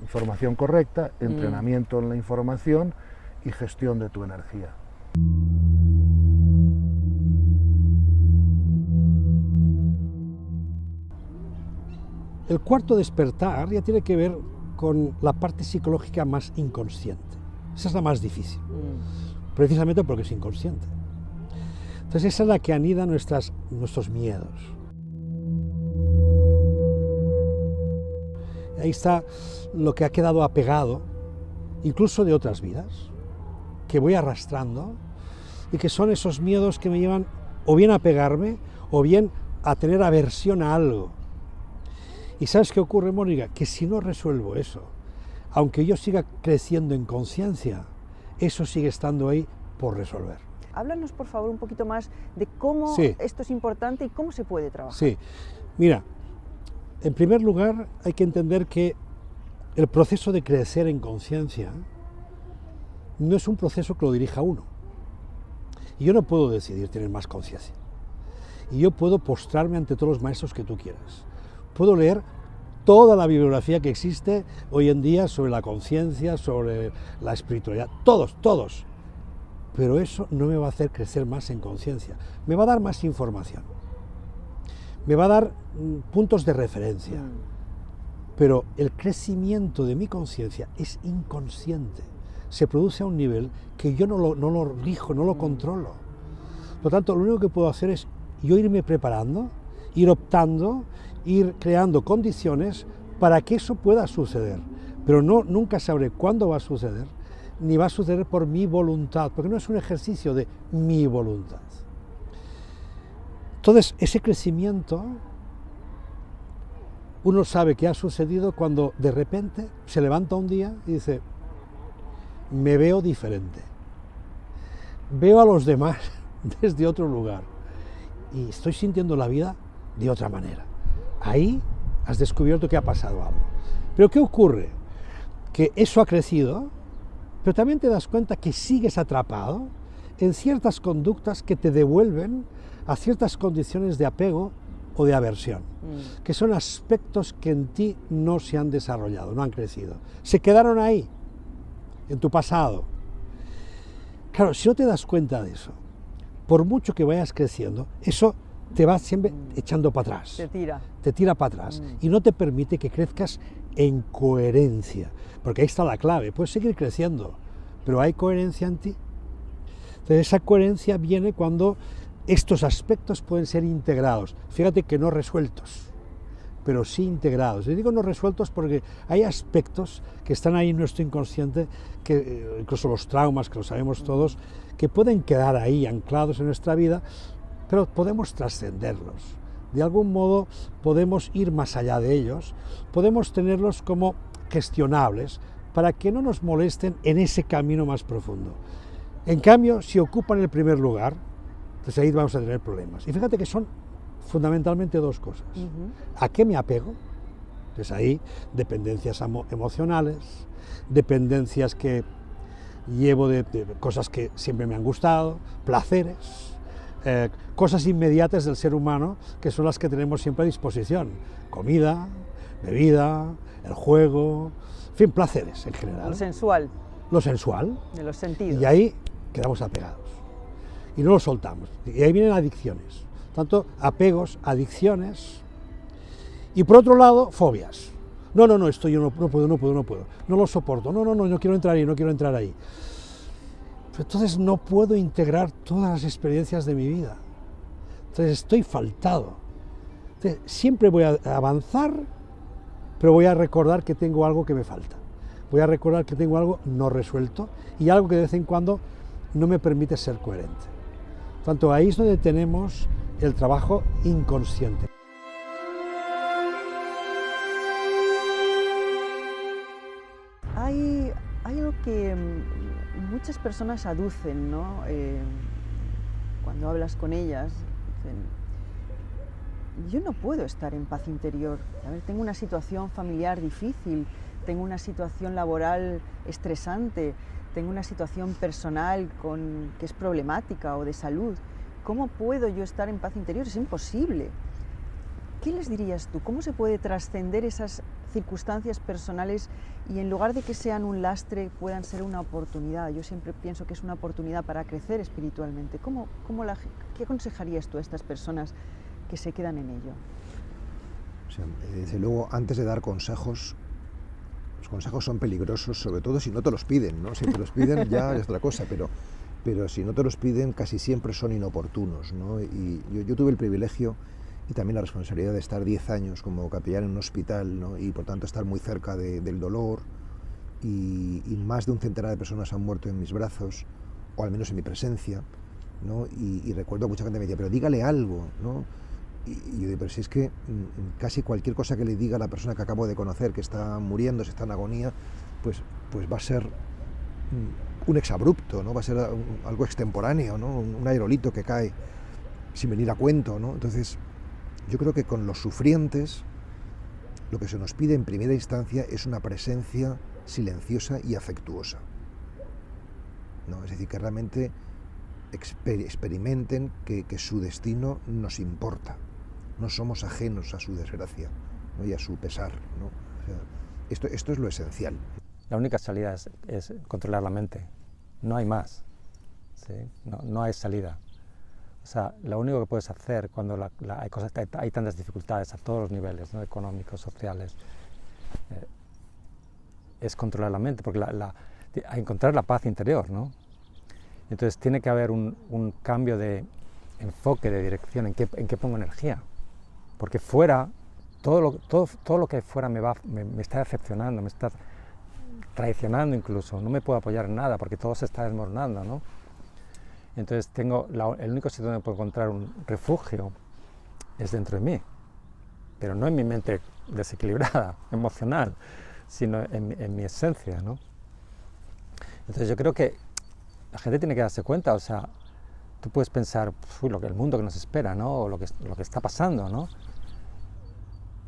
Información correcta, entrenamiento en la información y gestión de tu energía.
El cuarto despertar ya tiene que ver con la parte psicológica más inconsciente. Esa es la más difícil, precisamente porque es inconsciente. Entonces esa es la que anida nuestros miedos. Ahí está lo que ha quedado apegado, incluso de otras vidas, que voy arrastrando y que son esos miedos que me llevan o bien a pegarme o bien a tener aversión a algo. ¿Y sabes qué ocurre, Mónica? Que si no resuelvo eso, aunque yo siga creciendo en conciencia, eso sigue estando ahí por resolver.
Háblanos, por favor, un poquito más de cómo esto es importante y cómo se puede trabajar.
Sí, mira, en primer lugar hay que entender que el proceso de crecer en conciencia no es un proceso que lo dirija uno. Y yo no puedo decidir tener más conciencia. Y yo puedo postrarme ante todos los maestros que tú quieras. Puedo leer toda la bibliografía que existe hoy en día sobre la conciencia, sobre la espiritualidad, todos. Pero eso no me va a hacer crecer más en conciencia. Me va a dar más información. Me va a dar puntos de referencia. Pero el crecimiento de mi conciencia es inconsciente. Se produce a un nivel que yo no lo rijo, no lo controlo. Por lo tanto, lo único que puedo hacer es yo irme preparando, ir optando, ir creando condiciones para que eso pueda suceder. Pero nunca sabré cuándo va a suceder, ni va a suceder por mi voluntad, porque no es un ejercicio de mi voluntad. Entonces, ese crecimiento, uno sabe que ha sucedido cuando de repente se levanta un día y dice, me veo diferente, veo a los demás desde otro lugar y estoy sintiendo la vida de otra manera. Ahí has descubierto que ha pasado algo. Pero ¿qué ocurre? Que eso ha crecido, pero también te das cuenta que sigues atrapado en ciertas conductas que te devuelven a ciertas condiciones de apego o de aversión, que son aspectos que en ti no se han desarrollado, no han crecido. Se quedaron ahí, en tu pasado. Claro, si no te das cuenta de eso, por mucho que vayas creciendo, eso te va siempre echando para atrás. Te tira para atrás y no te permite que crezcas en coherencia, porque ahí está la clave. Puedes seguir creciendo, pero ¿hay coherencia en ti? Entonces esa coherencia viene cuando estos aspectos pueden ser integrados. Fíjate que no resueltos, pero sí integrados. Y digo no resueltos porque hay aspectos que están ahí en nuestro inconsciente, que incluso los traumas, que lo sabemos todos, que pueden quedar ahí anclados en nuestra vida, pero podemos trascenderlos, de algún modo podemos ir más allá de ellos, podemos tenerlos como gestionables para que no nos molesten en ese camino más profundo. En cambio, si ocupan el primer lugar, pues ahí vamos a tener problemas. Y fíjate que son fundamentalmente dos cosas. ¿A qué me apego? Pues ahí dependencias emocionales, dependencias que llevo de cosas que siempre me han gustado, placeres, cosas inmediatas del ser humano que son las que tenemos siempre a disposición. Comida, bebida, el juego, en fin, placeres en general.
Lo sensual.
Lo sensual.
De los sentidos.
Y ahí quedamos apegados. Y no lo soltamos. Y ahí vienen adicciones. Tanto apegos, adicciones. Y por otro lado, fobias. No, esto yo no puedo. No lo soporto. No quiero entrar ahí, no quiero entrar ahí. Pero entonces no puedo integrar todas las experiencias de mi vida. Entonces estoy faltado. Entonces, siempre voy a avanzar, pero voy a recordar que tengo algo que me falta. Voy a recordar que tengo algo no resuelto y algo que de vez en cuando no me permite ser coherente. Tanto ahí es donde tenemos el trabajo inconsciente.
Hay algo que muchas personas aducen, ¿no? Cuando hablas con ellas, dicen, yo no puedo estar en paz interior. A ver, tengo una situación familiar difícil, tengo una situación laboral estresante, tengo una situación personal que es problemática o de salud. ¿Cómo puedo yo estar en paz interior? Es imposible. ¿Qué les dirías tú? ¿Cómo se puede trascender esas circunstancias personales y en lugar de que sean un lastre puedan ser una oportunidad? Yo siempre pienso que es una oportunidad para crecer espiritualmente. ¿Qué aconsejarías tú a estas personas que se quedan en ello?
O sea, desde luego, antes de dar consejos, los consejos son peligrosos, sobre todo si no te los piden, ¿no? Si te los piden ya es otra cosa, pero si no te los piden casi siempre son inoportunos, ¿no? Y yo tuve el privilegio y también la responsabilidad de estar 10 años como capellán en un hospital, ¿no? Y por tanto estar muy cerca del dolor y más de un centenar de personas han muerto en mis brazos, o al menos en mi presencia, ¿no? Y recuerdo mucha gente me decía, pero dígale algo, ¿no? Y yo digo, pero si es que casi cualquier cosa que le diga a la persona que acabo de conocer, que está muriendo, está en agonía, pues va a ser un exabrupto, ¿no? Va a ser algo extemporáneo, ¿no? Un aerolito que cae sin venir a cuento, ¿no? Entonces, yo creo que con los sufrientes lo que se nos pide en primera instancia es una presencia silenciosa y afectuosa, ¿no? Es decir, que realmente experimenten que su destino nos importa, no somos ajenos a su desgracia, ¿no? Y a su pesar, ¿no? O sea, esto es lo esencial.
La única salida es controlar la mente, no hay más, ¿sí? No hay salida. O sea, lo único que puedes hacer cuando hay tantas dificultades a todos los niveles, ¿no? Económicos, sociales, es controlar la mente, porque a encontrar la paz interior, ¿no? Entonces tiene que haber un cambio de enfoque, de dirección, en qué pongo energía, porque fuera, todo lo que fuera me está decepcionando, me está traicionando incluso, no me puedo apoyar en nada porque todo se está desmoronando, ¿no? Entonces el único sitio donde puedo encontrar un refugio es dentro de mí, pero no en mi mente desequilibrada, emocional, sino en mi esencia, ¿no? Entonces yo creo que la gente tiene que darse cuenta, o sea, tú puedes pensar, el mundo que nos espera, ¿no? O lo que está pasando, ¿no?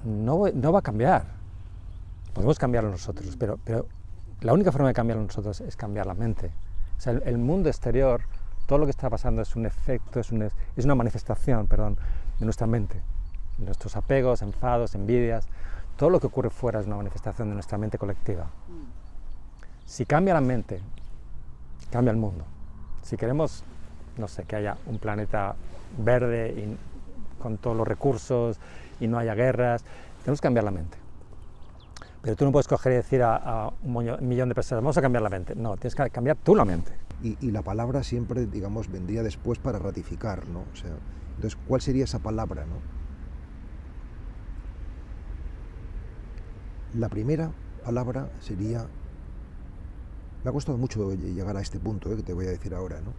No va a cambiar. Podemos cambiarlo nosotros, pero la única forma de cambiarlo nosotros es cambiar la mente. O sea, el mundo exterior, todo lo que está pasando es un efecto, es una manifestación, de nuestra mente. Nuestros apegos, enfados, envidias, todo lo que ocurre fuera es una manifestación de nuestra mente colectiva. Si cambia la mente, cambia el mundo. Si queremos, no sé, que haya un planeta verde y con todos los recursos y no haya guerras, tenemos que cambiar la mente. Pero tú no puedes coger y decir a un millón de personas, vamos a cambiar la mente. No, tienes que cambiar tú la mente.
Y la palabra siempre, digamos, vendría después para ratificar, ¿no? O sea, entonces, ¿cuál sería esa palabra, no? La primera palabra sería... Me ha costado mucho llegar a este punto, que te voy a decir ahora, ¿no?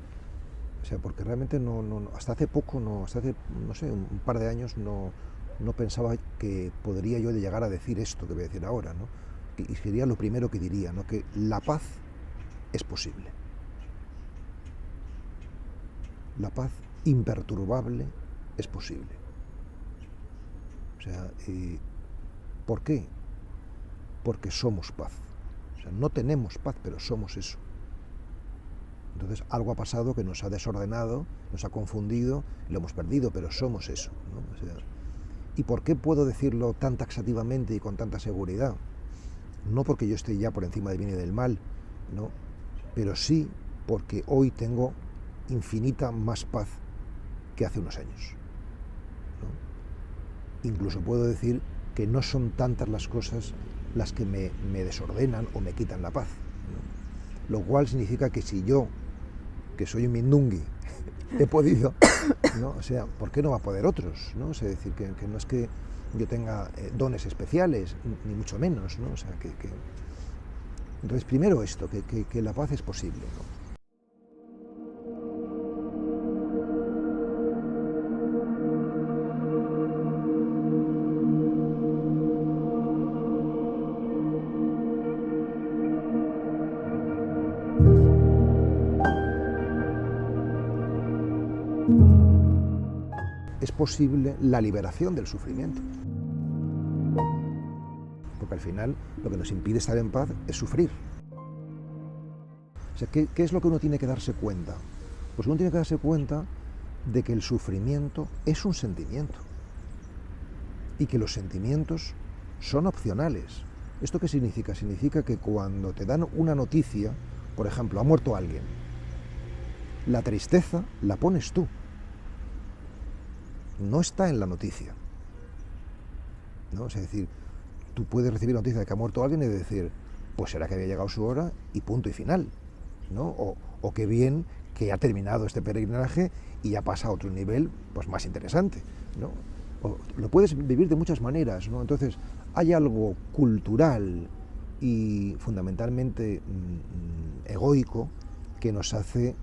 O sea, porque realmente hasta hace poco, hasta hace, no sé, un par de años no pensaba que podría yo llegar a decir esto que voy a decir ahora, ¿no? Y sería lo primero que diría, ¿no? Que la paz es posible. La paz imperturbable es posible. O sea, ¿por qué? Porque somos paz. O sea, no tenemos paz, pero somos eso. Entonces algo ha pasado que nos ha desordenado, nos ha confundido, lo hemos perdido, pero somos eso, ¿no? O sea, ¿y por qué puedo decirlo tan taxativamente y con tanta seguridad? No porque yo esté ya por encima del bien y del mal, ¿no? Pero sí porque hoy tengo infinita más paz que hace unos años, ¿no? Incluso puedo decir que no son tantas las cosas las que me desordenan o me quitan la paz, ¿no? Lo cual significa que si yo, que soy un mindungui, he podido, ¿no? O sea, ¿por qué no va a poder otros, ¿no? O sea, decir que no es que yo tenga dones especiales, ni mucho menos, ¿no? O sea, entonces, primero esto, que la paz es posible, ¿no? Es posible la liberación del sufrimiento. Porque al final lo que nos impide estar en paz es sufrir. O sea, ¿qué es lo que uno tiene que darse cuenta? Pues uno tiene que darse cuenta de que el sufrimiento es un sentimiento y que los sentimientos son opcionales. ¿Esto qué significa? Significa que cuando te dan una noticia, por ejemplo, ha muerto alguien, la tristeza la pones tú. No está en la noticia, ¿no? Es decir, tú puedes recibir la noticia de que ha muerto alguien y decir, pues será que había llegado su hora y punto y final, ¿no? O qué bien que ha terminado este peregrinaje y ya pasa a otro nivel, pues más interesante, ¿no? O lo puedes vivir de muchas maneras, ¿no? Entonces, hay algo cultural y fundamentalmente egoico que nos hace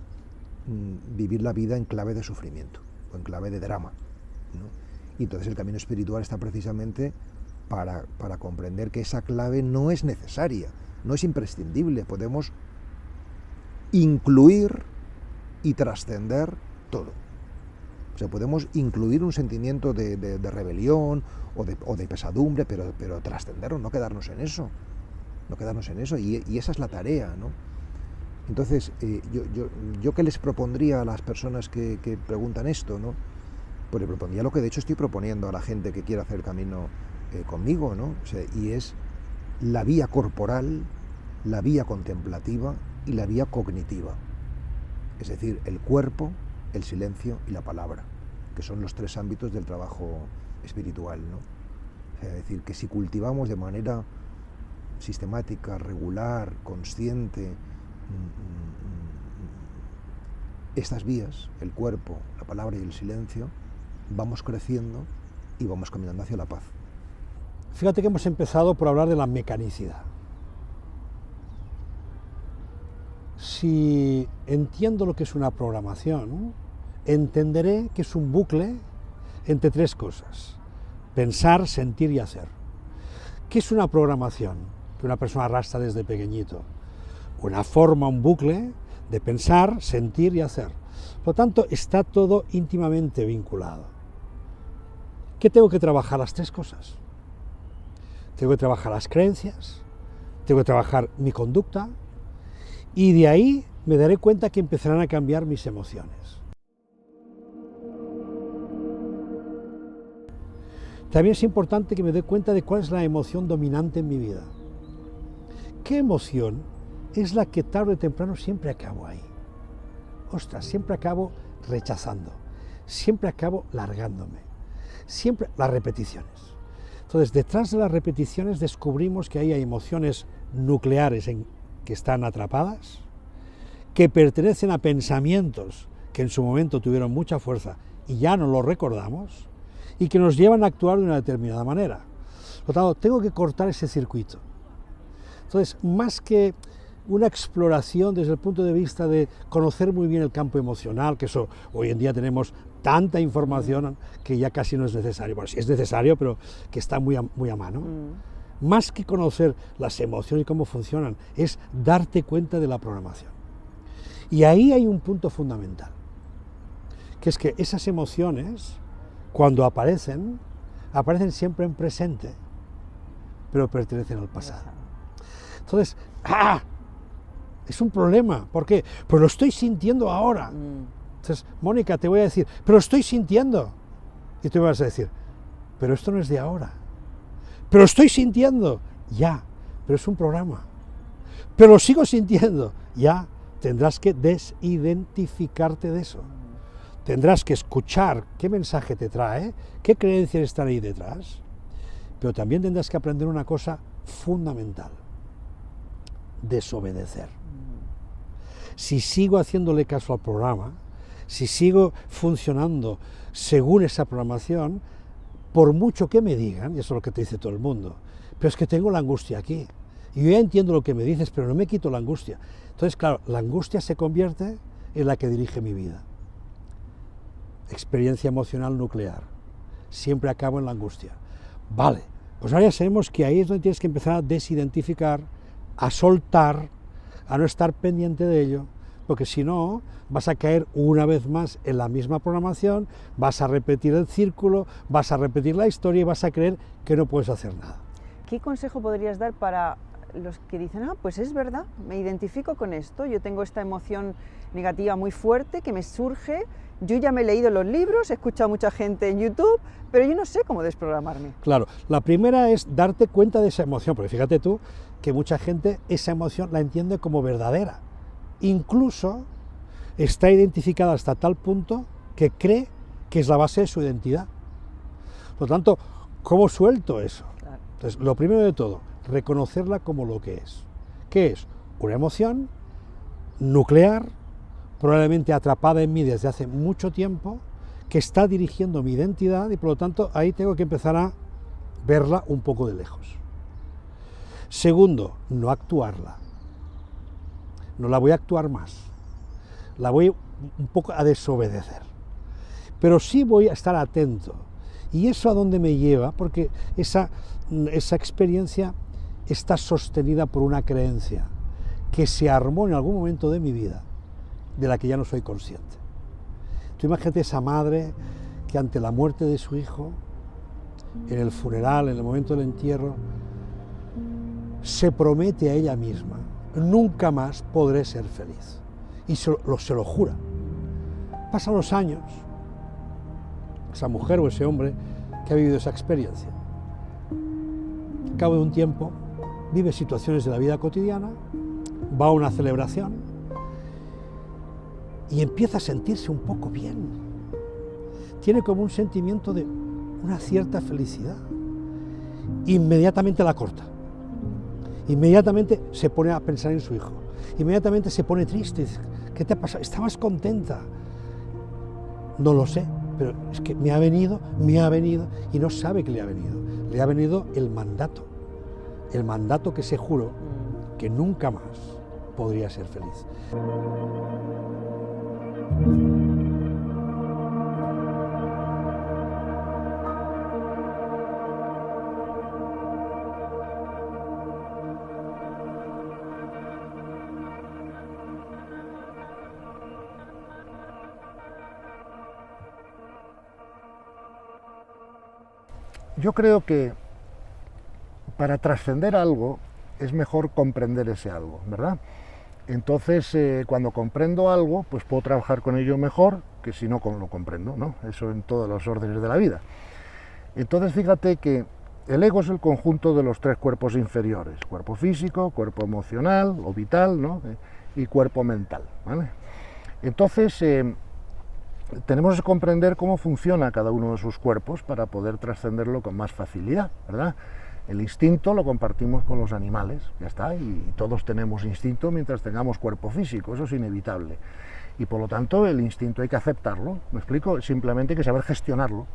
vivir la vida en clave de sufrimiento o en clave de drama, ¿no? Y entonces el camino espiritual está precisamente para comprender que esa clave no es necesaria, no es imprescindible, podemos incluir y trascender todo. O sea, podemos incluir un sentimiento de rebelión o de pesadumbre, pero trascenderlo, no quedarnos en eso, y esa es la tarea, ¿no? Entonces, yo ¿qué les propondría a las personas que preguntan esto, ¿no? Pues le propondría lo que de hecho estoy proponiendo a la gente que quiera hacer el camino conmigo, ¿no? O sea, y es la vía corporal, la vía contemplativa y la vía cognitiva. Es decir, el cuerpo, el silencio y la palabra, que son los tres ámbitos del trabajo espiritual, ¿no? O sea, es decir, que si cultivamos de manera sistemática, regular, consciente, estas vías, el cuerpo, la palabra y el silencio, vamos creciendo y vamos caminando hacia la paz.
Fíjate que hemos empezado por hablar de la mecanicidad. Si entiendo lo que es una programación, entenderé que es un bucle entre tres cosas: pensar, sentir y hacer. ¿Qué es una programación que una persona arrastra desde pequeñito? Una forma, un bucle de pensar, sentir y hacer. Por lo tanto, está todo íntimamente vinculado. ¿Qué tengo que trabajar? Las tres cosas. Tengo que trabajar las creencias, tengo que trabajar mi conducta, y de ahí me daré cuenta que empezarán a cambiar mis emociones. También es importante que me dé cuenta de cuál es la emoción dominante en mi vida. ¿Qué emoción es la que tarde o temprano siempre acabo ahí? Ostras, siempre acabo rechazando, siempre acabo largándome, siempre las repeticiones. Entonces, detrás de las repeticiones descubrimos que hay emociones nucleares que están atrapadas, que pertenecen a pensamientos que en su momento tuvieron mucha fuerza y ya no los recordamos, y que nos llevan a actuar de una determinada manera. Por lo tanto, tengo que cortar ese circuito. Entonces, más que una exploración desde el punto de vista de conocer muy bien el campo emocional, que eso hoy en día tenemos tanta información que ya casi no es necesario. Bueno, sí es necesario, pero que está muy a mano. Más que conocer las emociones y cómo funcionan, es darte cuenta de la programación. Y ahí hay un punto fundamental, que es que esas emociones, cuando aparecen siempre en presente, pero pertenecen al pasado. Entonces, es un problema. ¿Por qué? Pues lo estoy sintiendo ahora. Entonces, Mónica, te voy a decir, pero lo estoy sintiendo. Y tú me vas a decir, pero esto no es de ahora. Pero lo estoy sintiendo. Ya, pero es un programa. Pero lo sigo sintiendo. Ya, tendrás que desidentificarte de eso. Tendrás que escuchar qué mensaje te trae, qué creencias están ahí detrás. Pero también tendrás que aprender una cosa fundamental: desobedecer. Si sigo haciéndole caso al programa, si sigo funcionando según esa programación, por mucho que me digan, y eso es lo que te dice todo el mundo, pero es que tengo la angustia aquí, y yo ya entiendo lo que me dices, pero no me quito la angustia. Entonces, claro, la angustia se convierte en la que dirige mi vida. Experiencia emocional nuclear. Siempre acabo en la angustia. Vale, pues ahora ya sabemos que ahí es donde tienes que empezar a desidentificar, a soltar, a no estar pendiente de ello, porque si no, vas a caer una vez más en la misma programación, vas a repetir el círculo, vas a repetir la historia y vas a creer que no puedes hacer nada.
¿Qué consejo podrías dar para los que dicen, pues es verdad, me identifico con esto, yo tengo esta emoción negativa muy fuerte que me surge, yo ya me he leído los libros, he escuchado a mucha gente en YouTube, pero yo no sé cómo desprogramarme?
Claro, la primera es darte cuenta de esa emoción, porque fíjate tú que mucha gente esa emoción la entiende como verdadera, incluso está identificada hasta tal punto que cree que es la base de su identidad. Por lo tanto, ¿cómo suelto eso? Claro. Entonces, lo primero de todo, reconocerla como lo que es. ¿Qué es? Una emoción nuclear, probablemente atrapada en mí desde hace mucho tiempo, que está dirigiendo mi identidad y por lo tanto ahí tengo que empezar a verla un poco de lejos. Segundo, no actuarla. No la voy a actuar más. La voy un poco a desobedecer. Pero sí voy a estar atento. ¿Y eso a dónde me lleva? Porque esa experiencia está sostenida por una creencia que se armó en algún momento de mi vida, de la que ya no soy consciente. Tú imagínate esa madre que ante la muerte de su hijo, en el funeral, en el momento del entierro, se promete a ella misma: nunca más podré ser feliz. Y se lo jura. Pasan los años, esa mujer o ese hombre que ha vivido esa experiencia, al cabo de un tiempo, vive situaciones de la vida cotidiana, va a una celebración y empieza a sentirse un poco bien. Tiene como un sentimiento de una cierta felicidad. Inmediatamente la corta. Inmediatamente se pone a pensar en su hijo. Inmediatamente se pone triste. ¿Qué te ha pasado? ¿Estabas contenta? No lo sé, pero es que me ha venido y no sabe que le ha venido. Le ha venido el mandato que se juró que nunca más podría ser feliz.
Yo creo que para trascender algo es mejor comprender ese algo, ¿verdad? Entonces, cuando comprendo algo, pues puedo trabajar con ello mejor que si no lo comprendo, ¿no? Eso en todos los órdenes de la vida. Entonces, fíjate que el ego es el conjunto de los tres cuerpos inferiores: cuerpo físico, cuerpo emocional o vital, ¿no? Y cuerpo mental, ¿vale? Entonces, tenemos que comprender cómo funciona cada uno de sus cuerpos para poder trascenderlo con más facilidad, ¿verdad? El instinto lo compartimos con los animales, ya está, y todos tenemos instinto mientras tengamos cuerpo físico, eso es inevitable. Y por lo tanto el instinto hay que aceptarlo, ¿me explico? Simplemente hay que saber gestionarlo.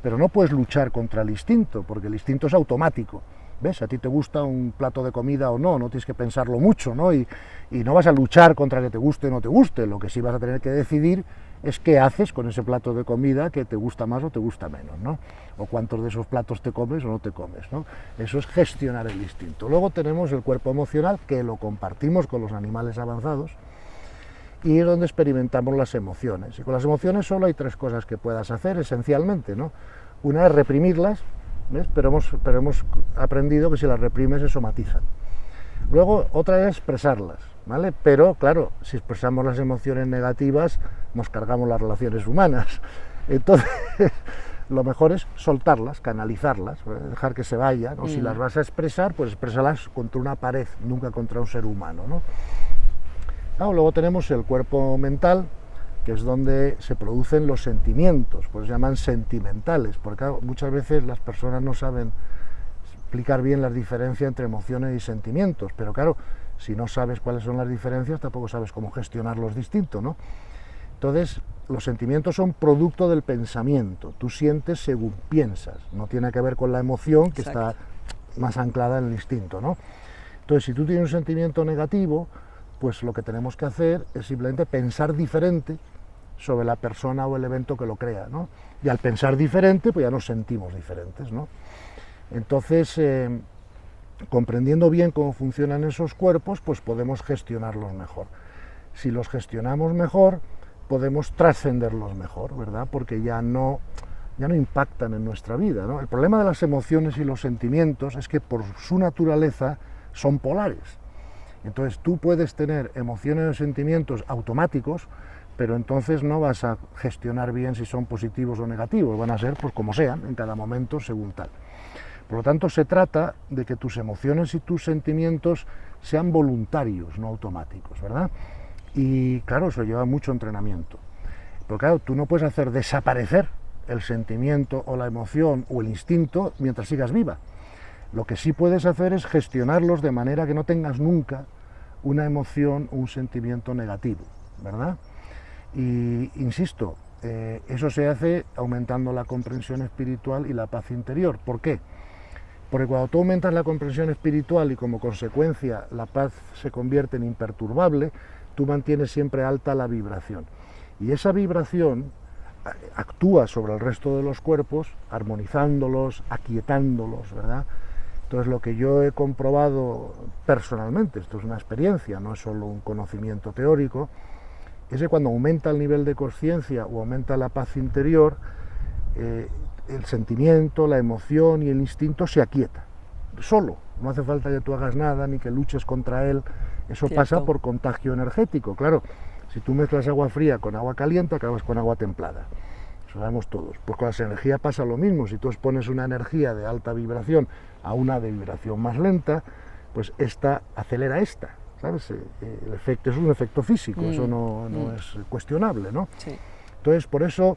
Pero no puedes luchar contra el instinto, porque el instinto es automático. ¿ves? A ti te gusta un plato de comida o no, no tienes que pensarlo mucho, ¿no? Y no vas a luchar contra que te guste o no te guste, lo que sí vas a tener que decidir es qué haces con ese plato de comida que te gusta más o te gusta menos, ¿no? O cuántos de esos platos te comes o no te comes, ¿no? Eso es gestionar el instinto. Luego tenemos el cuerpo emocional, que lo compartimos con los animales avanzados, y es donde experimentamos las emociones. Y con las emociones solo hay tres cosas que puedas hacer, esencialmente, ¿no? Una es reprimirlas, ¿ves? Pero hemos aprendido que si las reprimes se somatizan. Luego, otra es expresarlas, ¿vale? Pero, claro, si expresamos las emociones negativas, nos cargamos las relaciones humanas. Entonces, lo mejor es soltarlas, canalizarlas, dejar que se vayan, o si las vas a expresar, pues expresalas contra una pared, nunca contra un ser humano, ¿no? Claro, luego tenemos el cuerpo mental, que es donde se producen los sentimientos, pues se llaman sentimentales, porque claro, muchas veces las personas no saben explicar bien las diferencias entre emociones y sentimientos, pero claro, si no sabes cuáles son las diferencias, tampoco sabes cómo gestionarlos distinto, ¿no? Entonces, los sentimientos son producto del pensamiento, tú sientes según piensas, no tiene que ver con la emoción, que Exacto. Está más anclada en el instinto, ¿no? Entonces, si tú tienes un sentimiento negativo, pues lo que tenemos que hacer es simplemente pensar diferente sobre la persona o el evento que lo crea, ¿no? Y al pensar diferente, pues ya nos sentimos diferentes, ¿no? Entonces, comprendiendo bien cómo funcionan esos cuerpos, pues podemos gestionarlos mejor. Si los gestionamos mejor, podemos trascenderlos mejor, ¿verdad? Porque ya no impactan en nuestra vida, ¿no? El problema de las emociones y los sentimientos es que por su naturaleza son polares. Entonces tú puedes tener emociones o sentimientos automáticos, pero entonces no vas a gestionar bien si son positivos o negativos, van a ser pues como sean, en cada momento según tal. Por lo tanto, se trata de que tus emociones y tus sentimientos sean voluntarios, no automáticos, ¿verdad? Y claro, eso lleva mucho entrenamiento. Pero claro, tú no puedes hacer desaparecer el sentimiento o la emoción o el instinto mientras sigas viva. Lo que sí puedes hacer es gestionarlos de manera que no tengas nunca una emoción o un sentimiento negativo, ¿verdad? Y insisto, eso se hace aumentando la comprensión espiritual y la paz interior. ¿Por qué? Porque cuando tú aumentas la comprensión espiritual y como consecuencia la paz se convierte en imperturbable, tú mantienes siempre alta la vibración. Y esa vibración actúa sobre el resto de los cuerpos, armonizándolos, aquietándolos, ¿verdad? Entonces, lo que yo he comprobado personalmente, esto es una experiencia, no es solo un conocimiento teórico, es que cuando aumenta el nivel de conciencia o aumenta la paz interior, el sentimiento, la emoción y el instinto se aquieta, solo, no hace falta que tú hagas nada ni que luches contra él, eso Cierto. Pasa por contagio energético, claro, si tú mezclas agua fría con agua caliente, acabas con agua templada. Eso sabemos todos. Pues con las energías pasa lo mismo. Si tú expones una energía de alta vibración a una de vibración más lenta, pues esta acelera esta, ¿sabes? El efecto es un efecto físico, eso no es cuestionable, ¿no? Sí. Entonces, por eso,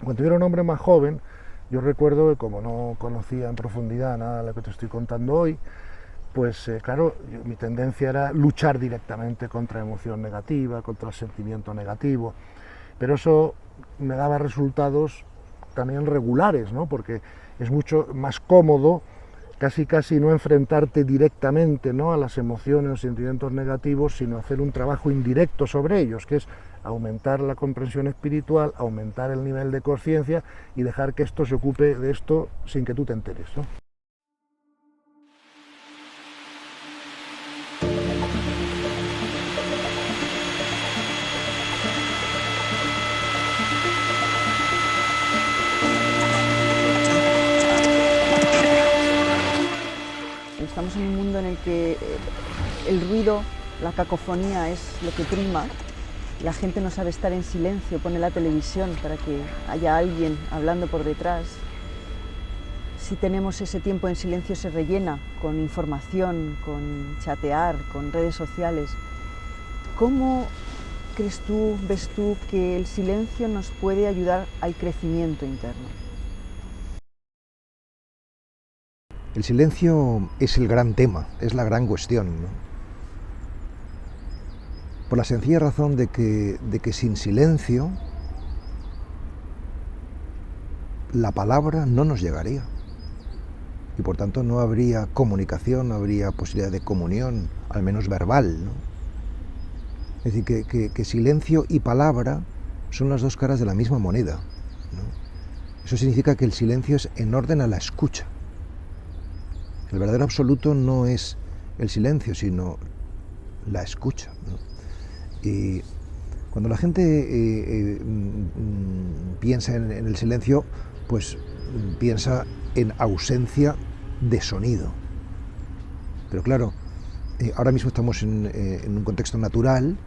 cuando yo era un hombre más joven, yo recuerdo que como no conocía en profundidad nada de lo que te estoy contando hoy, pues claro, mi tendencia era luchar directamente contra emoción negativa, contra el sentimiento negativo, pero eso me daba resultados también regulares, ¿no? Porque es mucho más cómodo casi no enfrentarte directamente, ¿no?, a las emociones o sentimientos negativos, sino hacer un trabajo indirecto sobre ellos, que es aumentar la comprensión espiritual, aumentar el nivel de conciencia y dejar que esto se ocupe de esto sin que tú te enteres, ¿no?
Estamos en un mundo en el que el ruido, la cacofonía es lo que prima. La gente no sabe estar en silencio, pone la televisión para que haya alguien hablando por detrás. Si tenemos ese tiempo en silencio se rellena con información, con chatear, con redes sociales. ¿Cómo crees tú, ves tú, que el silencio nos puede ayudar al crecimiento interno?
El silencio es el gran tema, es la gran cuestión, ¿no? Por la sencilla razón de que sin silencio la palabra no nos llegaría. y por tanto no habría comunicación, no habría posibilidad de comunión, al menos verbal, ¿no? Es decir, que silencio y palabra son las dos caras de la misma moneda, ¿no? Eso significa que el silencio es en orden a la escucha. El verdadero absoluto no es el silencio, sino la escucha, ¿no? Y cuando la gente piensa en el silencio, pues piensa en ausencia de sonido. Pero claro, ahora mismo estamos en un contexto natural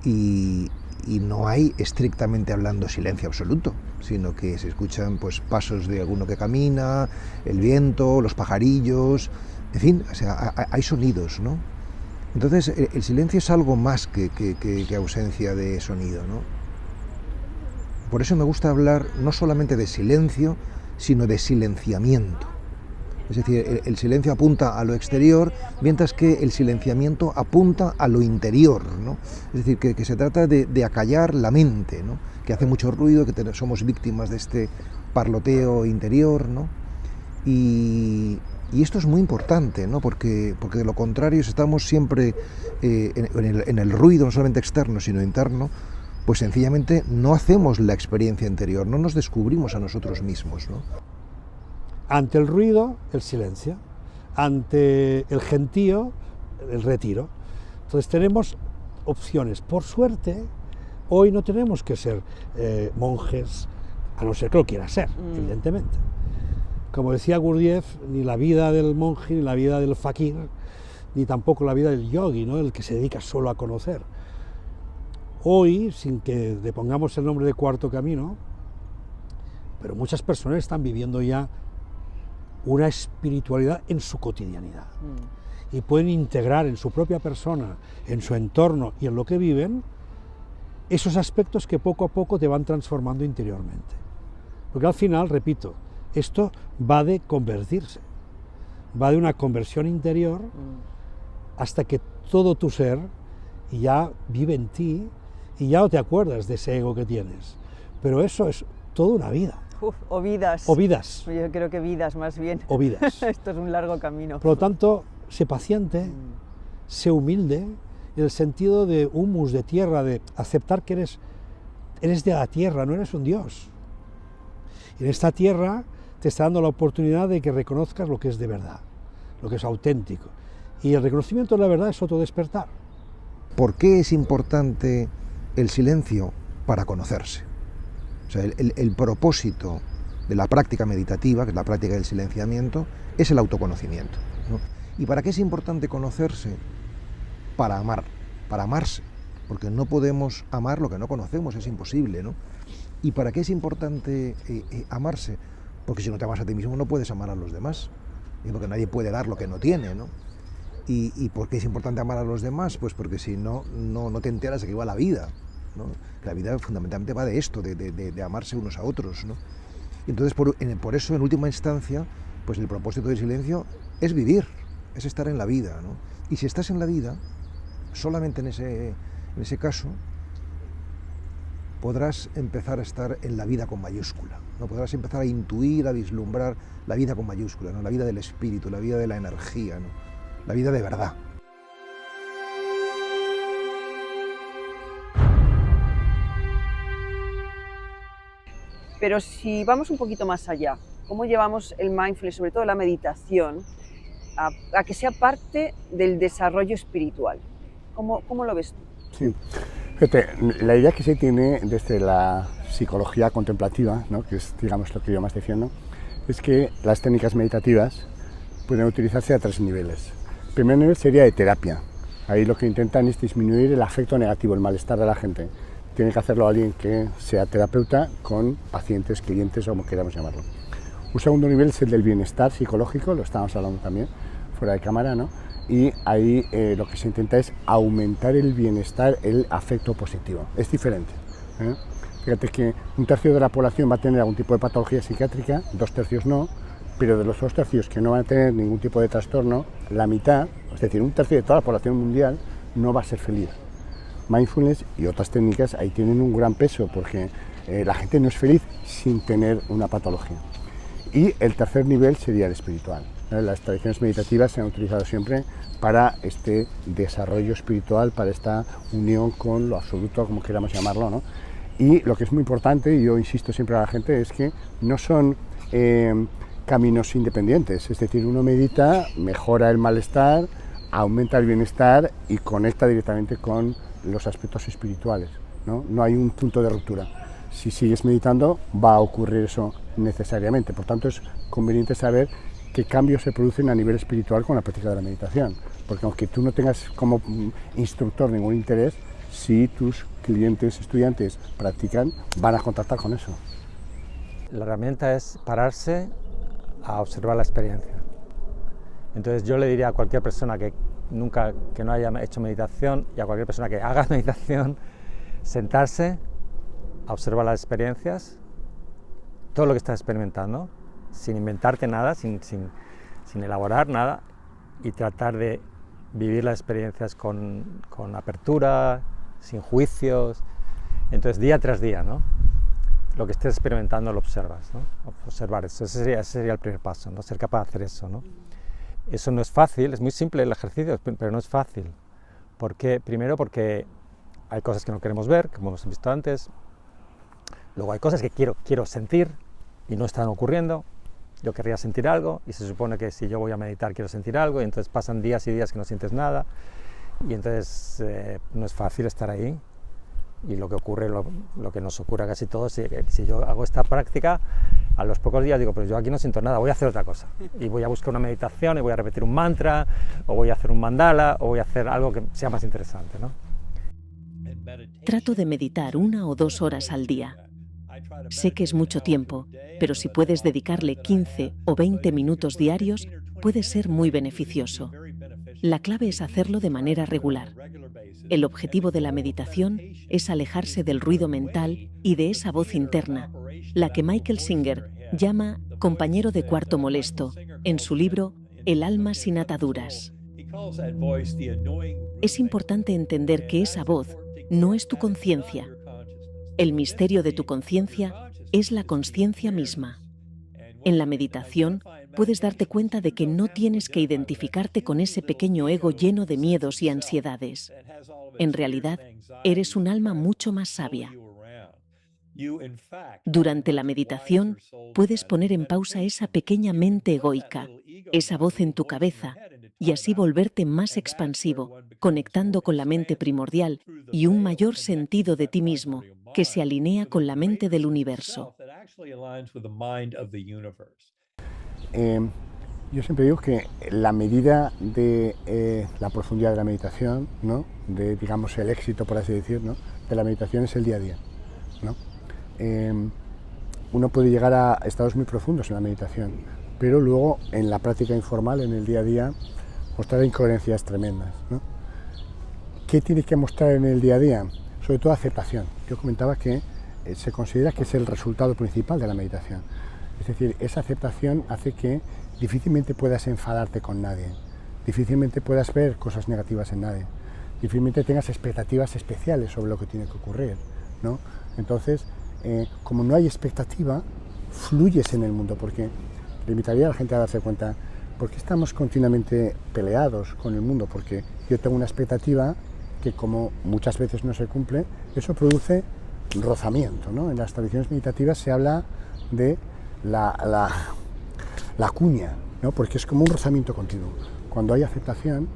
y no hay estrictamente hablando silencio absoluto, sino que se escuchan pues pasos de alguno que camina, el viento, los pajarillos, en fin, o sea, hay sonidos, ¿no? Entonces el silencio es algo más que ausencia de sonido, ¿no? Por eso me gusta hablar no solamente de silencio, sino de silenciamiento. Es decir, el silencio apunta a lo exterior, mientras que el silenciamiento apunta a lo interior, ¿no? Es decir, que se trata de acallar la mente, ¿no? Que hace mucho ruido, que somos víctimas de este parloteo interior, ¿no? Y esto es muy importante, ¿no? Porque de lo contrario, si estamos siempre en el ruido, no solamente externo, sino interno, pues sencillamente no hacemos la experiencia interior, no nos descubrimos a nosotros mismos, ¿no?
Ante el ruido, el silencio. Ante el gentío, el retiro. Entonces tenemos opciones. Por suerte, hoy no tenemos que ser monjes, a no ser que lo quiera ser, evidentemente. Como decía Gurdjieff, ni la vida del monje, ni la vida del fakir, ni tampoco la vida del yogi, ¿no? El que se dedica solo a conocer. Hoy, sin que le pongamos el nombre de cuarto camino, pero muchas personas están viviendo ya una espiritualidad en su cotidianidad y pueden integrar en su propia persona, en su entorno y en lo que viven, esos aspectos que poco a poco te van transformando interiormente. Porque al final, repito, esto va de convertirse, va de una conversión interior hasta que todo tu ser ya vive en ti y ya no te acuerdas de ese ego que tienes. Pero eso es toda una vida.
O vidas.
O vidas.
Yo creo que vidas más bien.
O vidas.
Esto es un largo camino.
Por lo tanto, sé paciente, sé humilde, en el sentido de humus, de tierra, de aceptar que eres de la tierra, no eres un dios. Y en esta tierra te está dando la oportunidad de que reconozcas lo que es de verdad, lo que es auténtico. Y el reconocimiento de la verdad es otro despertar.
¿Por qué es importante el silencio? Para conocerse. O sea, el propósito de la práctica meditativa, que es la práctica del silenciamiento, es el autoconocimiento, ¿no? ¿Y para qué es importante conocerse? Para amar, para amarse, porque no podemos amar lo que no conocemos, es imposible, ¿no? ¿Y para qué es importante amarse? Porque si no te amas a ti mismo no puedes amar a los demás, y porque nadie puede dar lo que no tiene, ¿no? ¿Y por qué es importante amar a los demás? Pues porque si no te enteras de que va la vida, ¿no? La vida fundamentalmente va de esto, de amarse unos a otros, ¿no? Y entonces por eso, en última instancia, pues el propósito del silencio es vivir, es estar en la vida, ¿no? Y si estás en la vida, solamente en ese caso, podrás empezar a estar en la vida con mayúscula, ¿no? Podrás empezar a intuir, a vislumbrar la vida con mayúscula, ¿no? La vida del espíritu, la vida de la energía, ¿no? La vida de verdad.
Pero si vamos un poquito más allá, ¿cómo llevamos el mindfulness, sobre todo la meditación, a que sea parte del desarrollo espiritual? ¿Cómo lo ves tú?
Sí, fíjate, la idea que se tiene desde la psicología contemplativa, ¿no? Que es, digamos, lo que yo más defiendo, es que las técnicas meditativas pueden utilizarse a 3 niveles. El primer nivel sería de terapia. Ahí lo que intentan es disminuir el afecto negativo, el malestar de la gente. Tiene que hacerlo alguien que sea terapeuta con pacientes, clientes o como queramos llamarlo. Un segundo nivel es el del bienestar psicológico, lo estábamos hablando también fuera de cámara, ¿no? Y ahí lo que se intenta es aumentar el bienestar, el afecto positivo. Es diferente, ¿eh? Fíjate que 1/3 de la población va a tener algún tipo de patología psiquiátrica, 2/3 no, pero de los 2/3 que no van a tener ningún tipo de trastorno, la mitad, es decir, 1/3 de toda la población mundial no va a ser feliz. Mindfulness y otras técnicas ahí tienen un gran peso porque la gente no es feliz sin tener una patología. Y el tercer nivel sería el espiritual. Las tradiciones meditativas se han utilizado siempre para este desarrollo espiritual, para esta unión con lo absoluto, como queramos llamarlo, ¿no? Y lo que es muy importante, y yo insisto siempre a la gente, es que no son caminos independientes. Es decir, uno medita, mejora el malestar, aumenta el bienestar y conecta directamente con los aspectos espirituales, ¿no? No hay un punto de ruptura. Si sigues meditando, va a ocurrir eso necesariamente. Por tanto, es conveniente saber qué cambios se producen a nivel espiritual con la práctica de la meditación. Porque aunque tú no tengas como instructor ningún interés, si tus clientes, estudiantes practican, van a contactar con eso.
La herramienta es pararse a observar la experiencia. Entonces yo le diría a cualquier persona que no haya hecho meditación y a cualquier persona que haga meditación, sentarse a observar las experiencias, todo lo que estás experimentando, sin inventarte nada, sin elaborar nada, y tratar de vivir las experiencias con apertura, sin juicios. Entonces día tras día, ¿no? Lo que estés experimentando lo observas, ¿no? Observar eso, ese sería el primer paso, ¿no? Ser capaz de hacer eso, ¿no? Eso no es fácil, es muy simple el ejercicio, pero no es fácil. Primero porque hay cosas que no queremos ver, como hemos visto antes. Luego hay cosas que quiero sentir y no están ocurriendo. Yo querría sentir algo y se supone que si yo voy a meditar quiero sentir algo, y entonces pasan días y días que no sientes nada, y entonces no es fácil estar ahí. Y lo que ocurre, lo que nos ocurre a casi todos, si yo hago esta práctica, a los pocos días digo, pero yo aquí no siento nada, voy a hacer otra cosa. Y voy a buscar una meditación y voy a repetir un mantra, o voy a hacer un mandala, o voy a hacer algo que sea más interesante, ¿no?
Trato de meditar 1 o 2 horas al día. Sé que es mucho tiempo, pero si puedes dedicarle 15 o 20 minutos diarios, puede ser muy beneficioso. La clave es hacerlo de manera regular. El objetivo de la meditación es alejarse del ruido mental y de esa voz interna, la que Michael Singer llama compañero de cuarto molesto, en su libro El alma sin ataduras. Es importante entender que esa voz no es tu conciencia. El misterio de tu conciencia es la consciencia misma. En la meditación puedes darte cuenta de que no tienes que identificarte con ese pequeño ego lleno de miedos y ansiedades. En realidad, eres un alma mucho más sabia. Durante la meditación, puedes poner en pausa esa pequeña mente egoica, esa voz en tu cabeza, y así volverte más expansivo, conectando con la mente primordial y un mayor sentido de ti mismo, que se alinea con la mente del universo.
Yo siempre digo que la medida de la profundidad de la meditación, ¿no? De, digamos, el éxito, por así decir, ¿no? De la meditación es el día a día, ¿no? Uno puede llegar a estados muy profundos en la meditación, pero luego en la práctica informal, en el día a día, mostrar incoherencias tremendas, ¿no? ¿Qué tiene que mostrar en el día a día? Sobre todo aceptación. Yo comentaba que se considera que es el resultado principal de la meditación. Es decir, esa aceptación hace que difícilmente puedas enfadarte con nadie, difícilmente puedas ver cosas negativas en nadie, difícilmente tengas expectativas especiales sobre lo que tiene que ocurrir, ¿no? Entonces, como no hay expectativa, fluyes en el mundo, porque le invitaría a la gente a darse cuenta, ¿por qué estamos continuamente peleados con el mundo? Porque yo tengo una expectativa que, como muchas veces no se cumple, eso produce rozamiento, ¿no? En las tradiciones meditativas se habla de la cuña, ¿no? Porque es como un rozamiento continuo. Cuando hay aceptación,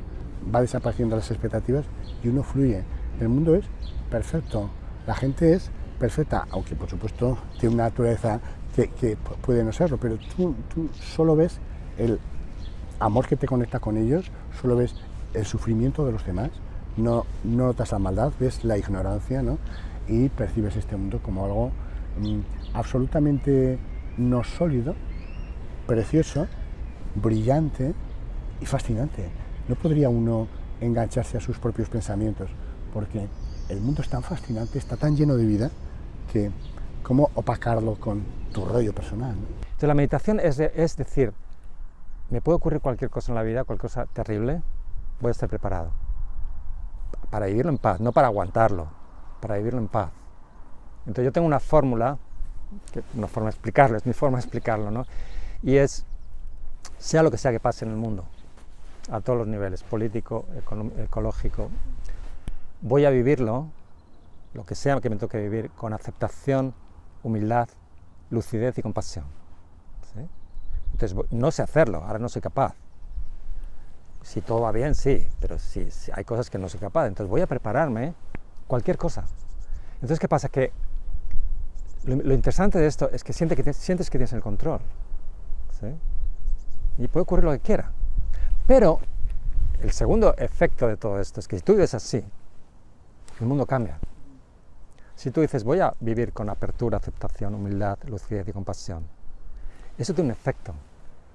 va desapareciendo las expectativas y uno fluye. El mundo es perfecto, la gente es perfecta, aunque por supuesto tiene una naturaleza que puede no serlo, pero tú solo ves el amor que te conecta con ellos, solo ves el sufrimiento de los demás, no notas la maldad, ves la ignorancia, ¿no? Y percibes este mundo como algo absolutamente no sólido, precioso, brillante y fascinante. No podría uno engancharse a sus propios pensamientos, porque el mundo es tan fascinante, está tan lleno de vida, que cómo opacarlo con tu rollo personal, ¿no?
Entonces la meditación es decir, me puede ocurrir cualquier cosa en la vida, cualquier cosa terrible, voy a estar preparado para vivirlo en paz, no para aguantarlo, para vivirlo en paz. Entonces yo tengo una fórmula, una forma de explicarlo, es mi forma de explicarlo, ¿no? Y es, sea lo que sea que pase en el mundo, a todos los niveles, político, ecológico, voy a vivirlo, lo que sea que me toque vivir, con aceptación, humildad, lucidez y compasión. ¿Sí? Entonces, no sé hacerlo, ahora no soy capaz. Si todo va bien, sí, pero si hay cosas que no soy capaz, entonces voy a prepararme, cualquier cosa. Entonces, ¿qué pasa? Que lo interesante de esto es que sientes que tienes el control. ¿Sí? Y puede ocurrir lo que quiera. Pero el segundo efecto de todo esto es que si tú vives así, el mundo cambia. Si tú dices, voy a vivir con apertura, aceptación, humildad, lucidez y compasión, eso tiene un efecto.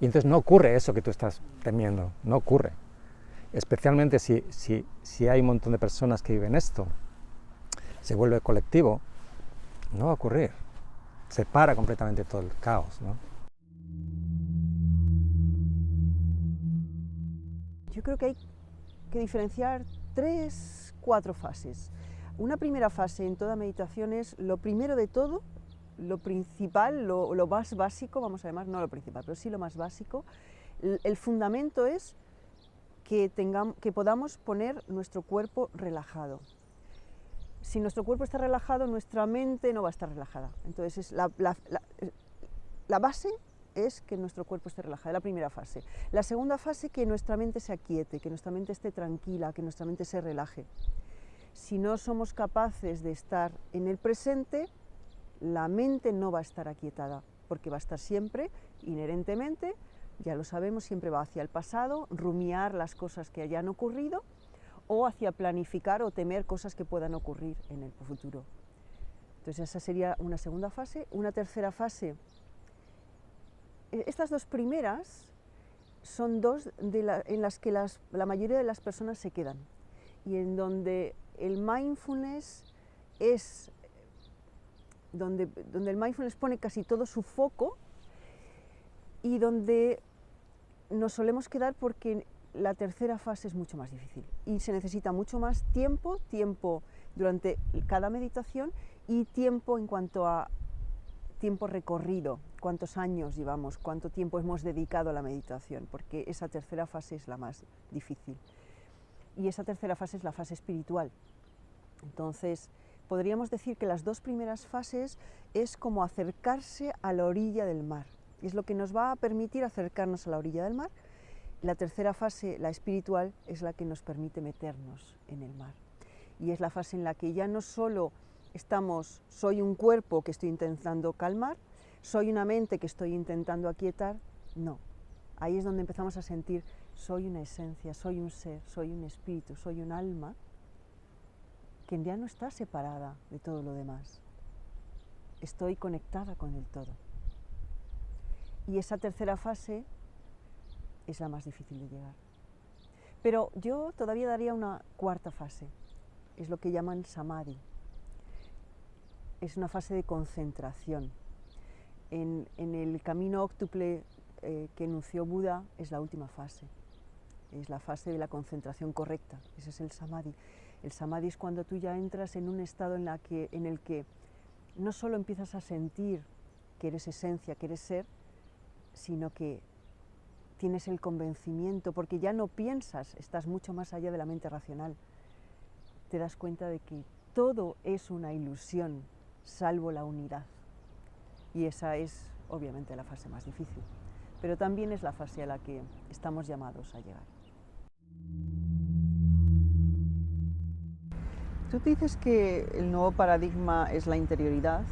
Y entonces no ocurre eso que tú estás temiendo, no ocurre. Especialmente si hay un montón de personas que viven esto, se vuelve colectivo, no va a ocurrir. Se para completamente todo el caos, ¿no?
Yo creo que hay que diferenciar 4 fases. Una primera fase en toda meditación es lo primero de todo, lo principal, lo más básico, vamos a llamar, no lo principal, pero sí lo más básico. El fundamento es que podamos poner nuestro cuerpo relajado. Si nuestro cuerpo está relajado, nuestra mente no va a estar relajada. Entonces, la base es que nuestro cuerpo esté relajado, es la primera fase. La segunda fase, que nuestra mente se aquiete, que nuestra mente esté tranquila, que nuestra mente se relaje. Si no somos capaces de estar en el presente, la mente no va a estar aquietada, porque va a estar siempre, inherentemente, ya lo sabemos, siempre va hacia el pasado, rumiar las cosas que hayan ocurrido, o hacia planificar o temer cosas que puedan ocurrir en el futuro. Entonces esa sería una segunda fase. Una tercera fase, estas 2 primeras son 2 en las que la mayoría de las personas se quedan, y en donde el mindfulness es donde el mindfulness pone casi todo su foco, y donde nos solemos quedar porque la tercera fase es mucho más difícil y se necesita mucho más tiempo durante cada meditación, y tiempo en cuanto a tiempo recorrido, cuántos años llevamos, cuánto tiempo hemos dedicado a la meditación, porque esa tercera fase es la más difícil. Y esa tercera fase es la fase espiritual. Entonces, podríamos decir que las 2 primeras fases es como acercarse a la orilla del mar. Es lo que nos va a permitir acercarnos a la orilla del mar. La tercera fase, la espiritual, es la que nos permite meternos en el mar. Y es la fase en la que ya no solo soy un cuerpo que estoy intentando calmar, soy una mente que estoy intentando aquietar, no. Ahí es donde empezamos a sentir, soy una esencia, soy un ser, soy un espíritu, soy un alma, que ya no está separada de todo lo demás. Estoy conectada con el todo. Y esa tercera fase es la más difícil de llegar. Pero yo todavía daría una 4ª fase, es lo que llaman samadhi. Es una fase de concentración. En el camino óctuple que enunció Buda es la última fase, es la fase de la concentración correcta, ese es el samadhi. El samadhi es cuando tú ya entras en un estado en el que no solo empiezas a sentir que eres esencia, que eres ser, sino que tienes el convencimiento, porque ya no piensas, estás mucho más allá de la mente racional. Te das cuenta de que todo es una ilusión, salvo la unidad. Y esa es, obviamente, la fase más difícil, pero también es la fase a la que estamos llamados a llegar. Tú dices que el nuevo paradigma es la interioridad,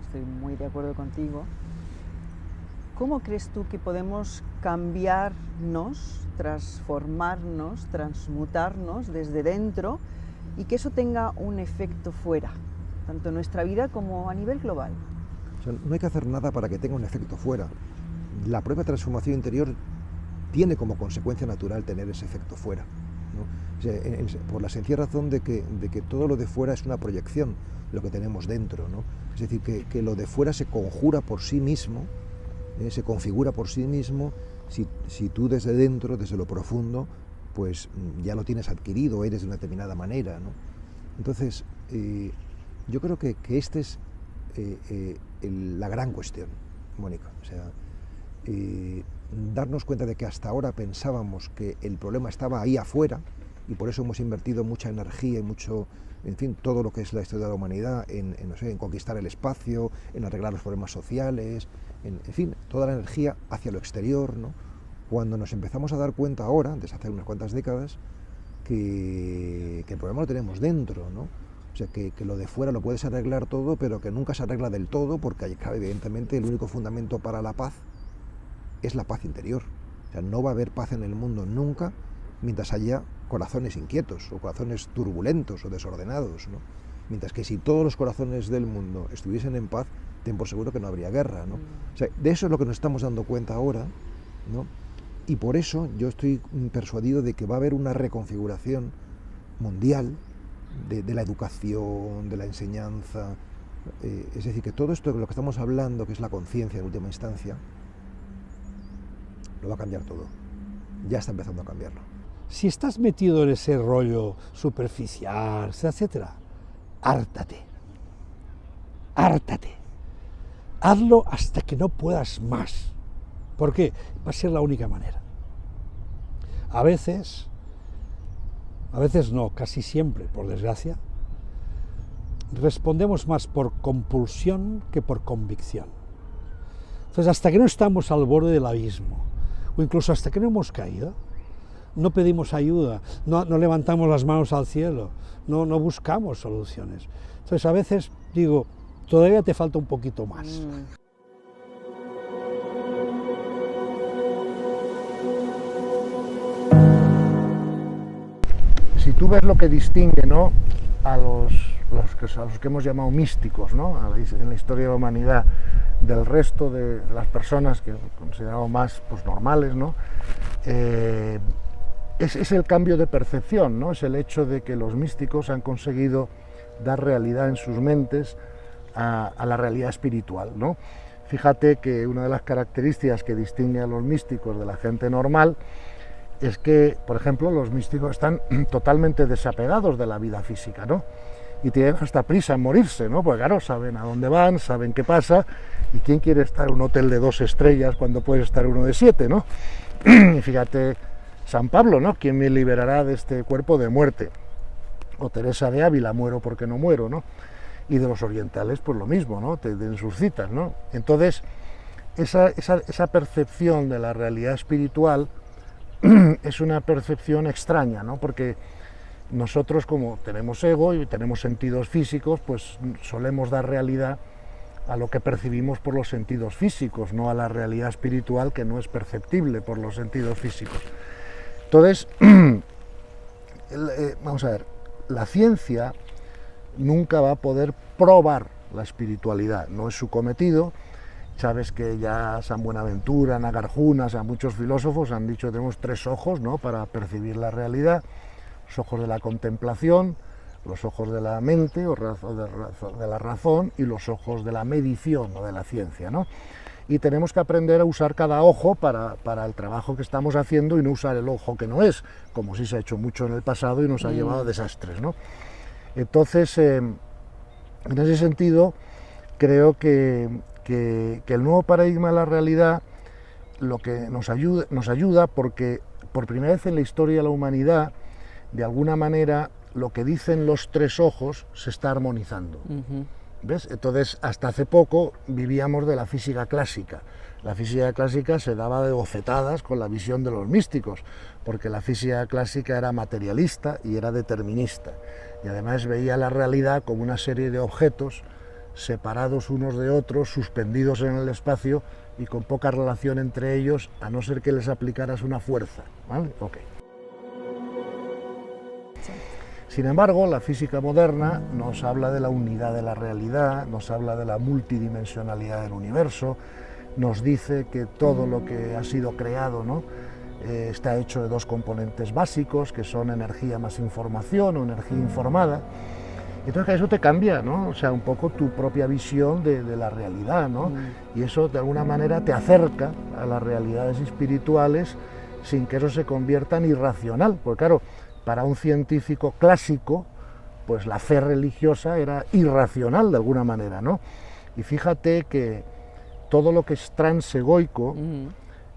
estoy muy de acuerdo contigo. ¿Cómo crees tú que podemos cambiarnos, transformarnos, transmutarnos desde dentro y que eso tenga un efecto fuera, tanto en nuestra vida como a nivel global?
O sea, no hay que hacer nada para que tenga un efecto fuera. La propia transformación interior tiene como consecuencia natural tener ese efecto fuera, ¿no? O sea, por la sencilla razón de que todo lo de fuera es una proyección de lo que tenemos dentro, ¿no? Es decir, que lo de fuera se conjura por sí mismo, se configura por sí mismo, si tú desde dentro, desde lo profundo, pues ya lo tienes adquirido, eres de una determinada manera, ¿no? Entonces, yo creo que esta es la gran cuestión, Mónica. O sea, darnos cuenta de que hasta ahora pensábamos que el problema estaba ahí afuera, y por eso hemos invertido mucha energía y mucho, en fin, todo lo que es la historia de la humanidad no sé, en conquistar el espacio, en arreglar los problemas sociales, en fin, toda la energía hacia lo exterior, ¿no? Cuando nos empezamos a dar cuenta ahora, desde hace unas cuantas décadas, que el problema lo tenemos dentro, ¿no? O sea, que lo de fuera lo puedes arreglar todo, pero que nunca se arregla del todo, porque evidentemente el único fundamento para la paz es la paz interior. O sea, no va a haber paz en el mundo nunca mientras haya corazones inquietos o corazones turbulentos o desordenados, ¿no? Mientras que si todos los corazones del mundo estuviesen en paz, ten por seguro que no habría guerra, ¿no? O sea, de eso es lo que nos estamos dando cuenta ahora, ¿no? Y por eso yo estoy persuadido de que va a haber una reconfiguración mundial de la educación, de la enseñanza, es decir, que todo esto de lo que estamos hablando, que es la conciencia en última instancia, lo va a cambiar todo. Ya está empezando a cambiarlo.
Si estás metido en ese rollo superficial, etcétera, hártate. Hártate. Hazlo hasta que no puedas más. ¿Por qué? Va a ser la única manera. A veces no, casi siempre, por desgracia, respondemos más por compulsión que por convicción. Entonces, hasta que no estamos al borde del abismo, o incluso hasta que no hemos caído, no pedimos ayuda, no levantamos las manos al cielo, no buscamos soluciones. Entonces, a veces digo, todavía te falta un poquito más.
Si tú ves lo que distingue, ¿no?, a los que hemos llamado místicos, ¿no?, en la historia de la humanidad, del resto de las personas que consideramos más, pues, normales, ¿no?, es el cambio de percepción, ¿no? Es el hecho de que los místicos han conseguido dar realidad en sus mentes a la realidad espiritual, ¿no? Fíjate que una de las características que distingue a los místicos de la gente normal es que, por ejemplo, los místicos están totalmente desapegados de la vida física, ¿no? Y tienen hasta prisa en morirse, ¿no? Porque claro, saben a dónde van, saben qué pasa, y quién quiere estar en un hotel de 2 estrellas cuando puede estar uno de 7, ¿no? Y fíjate, San Pablo, ¿no?, ¿quién me liberará de este cuerpo de muerte? O Teresa de Ávila, muero porque no muero, ¿no? Y de los orientales, pues lo mismo, ¿no?, en sus citas, ¿no? Entonces, esa percepción de la realidad espiritual es una percepción extraña, ¿no? Porque nosotros, como tenemos ego y tenemos sentidos físicos, pues solemos dar realidad a lo que percibimos por los sentidos físicos, no a la realidad espiritual, que no es perceptible por los sentidos físicos. Entonces, vamos a ver, la ciencia nunca va a poder probar la espiritualidad, no es su cometido. Sabes que ya San Buenaventura, Nagarjuna, a muchos filósofos han dicho que tenemos 3 ojos, ¿no?, para percibir la realidad: los ojos de la contemplación, los ojos de la mente o de la razón, y los ojos de la medición o de la ciencia, ¿no? Y tenemos que aprender a usar cada ojo para el trabajo que estamos haciendo, y no usar el ojo que no es, como sí se ha hecho mucho en el pasado y nos ha llevado a desastres, ¿no? Entonces, en ese sentido, creo que el nuevo paradigma de la realidad lo que nos ayuda porque por primera vez en la historia de la humanidad, de alguna manera, lo que dicen los 3 ojos se está armonizando. ¿Ves? Entonces, hasta hace poco vivíamos de la física clásica. La física clásica se daba de bofetadas con la visión de los místicos, porque la física clásica era materialista y era determinista, y además veía la realidad como una serie de objetos separados unos de otros, suspendidos en el espacio y con poca relación entre ellos, a no ser que les aplicaras una fuerza, ¿vale? Okay. Sin embargo, la física moderna nos habla de la unidad de la realidad, nos habla de la multidimensionalidad del universo, nos dice que todo lo que ha sido creado, ¿no?, está hecho de 2 componentes básicos, que son energía más información o energía informada. Entonces eso te cambia, ¿no?, o sea, un poco tu propia visión de la realidad, ¿no? Y eso de alguna manera te acerca a las realidades espirituales sin que eso se convierta en irracional, porque claro, para un científico clásico, pues la fe religiosa era irracional de alguna manera, ¿no? Y fíjate que todo lo que es transegoico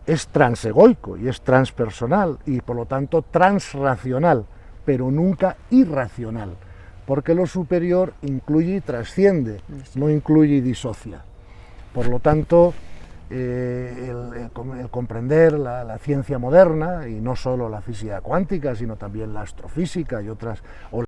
es transegoico y es transpersonal y por lo tanto transracional, pero nunca irracional, porque lo superior incluye y trasciende, no incluye y disocia. Por lo tanto, el comprender la ciencia moderna, y no solo la física cuántica, sino también la astrofísica y otras, o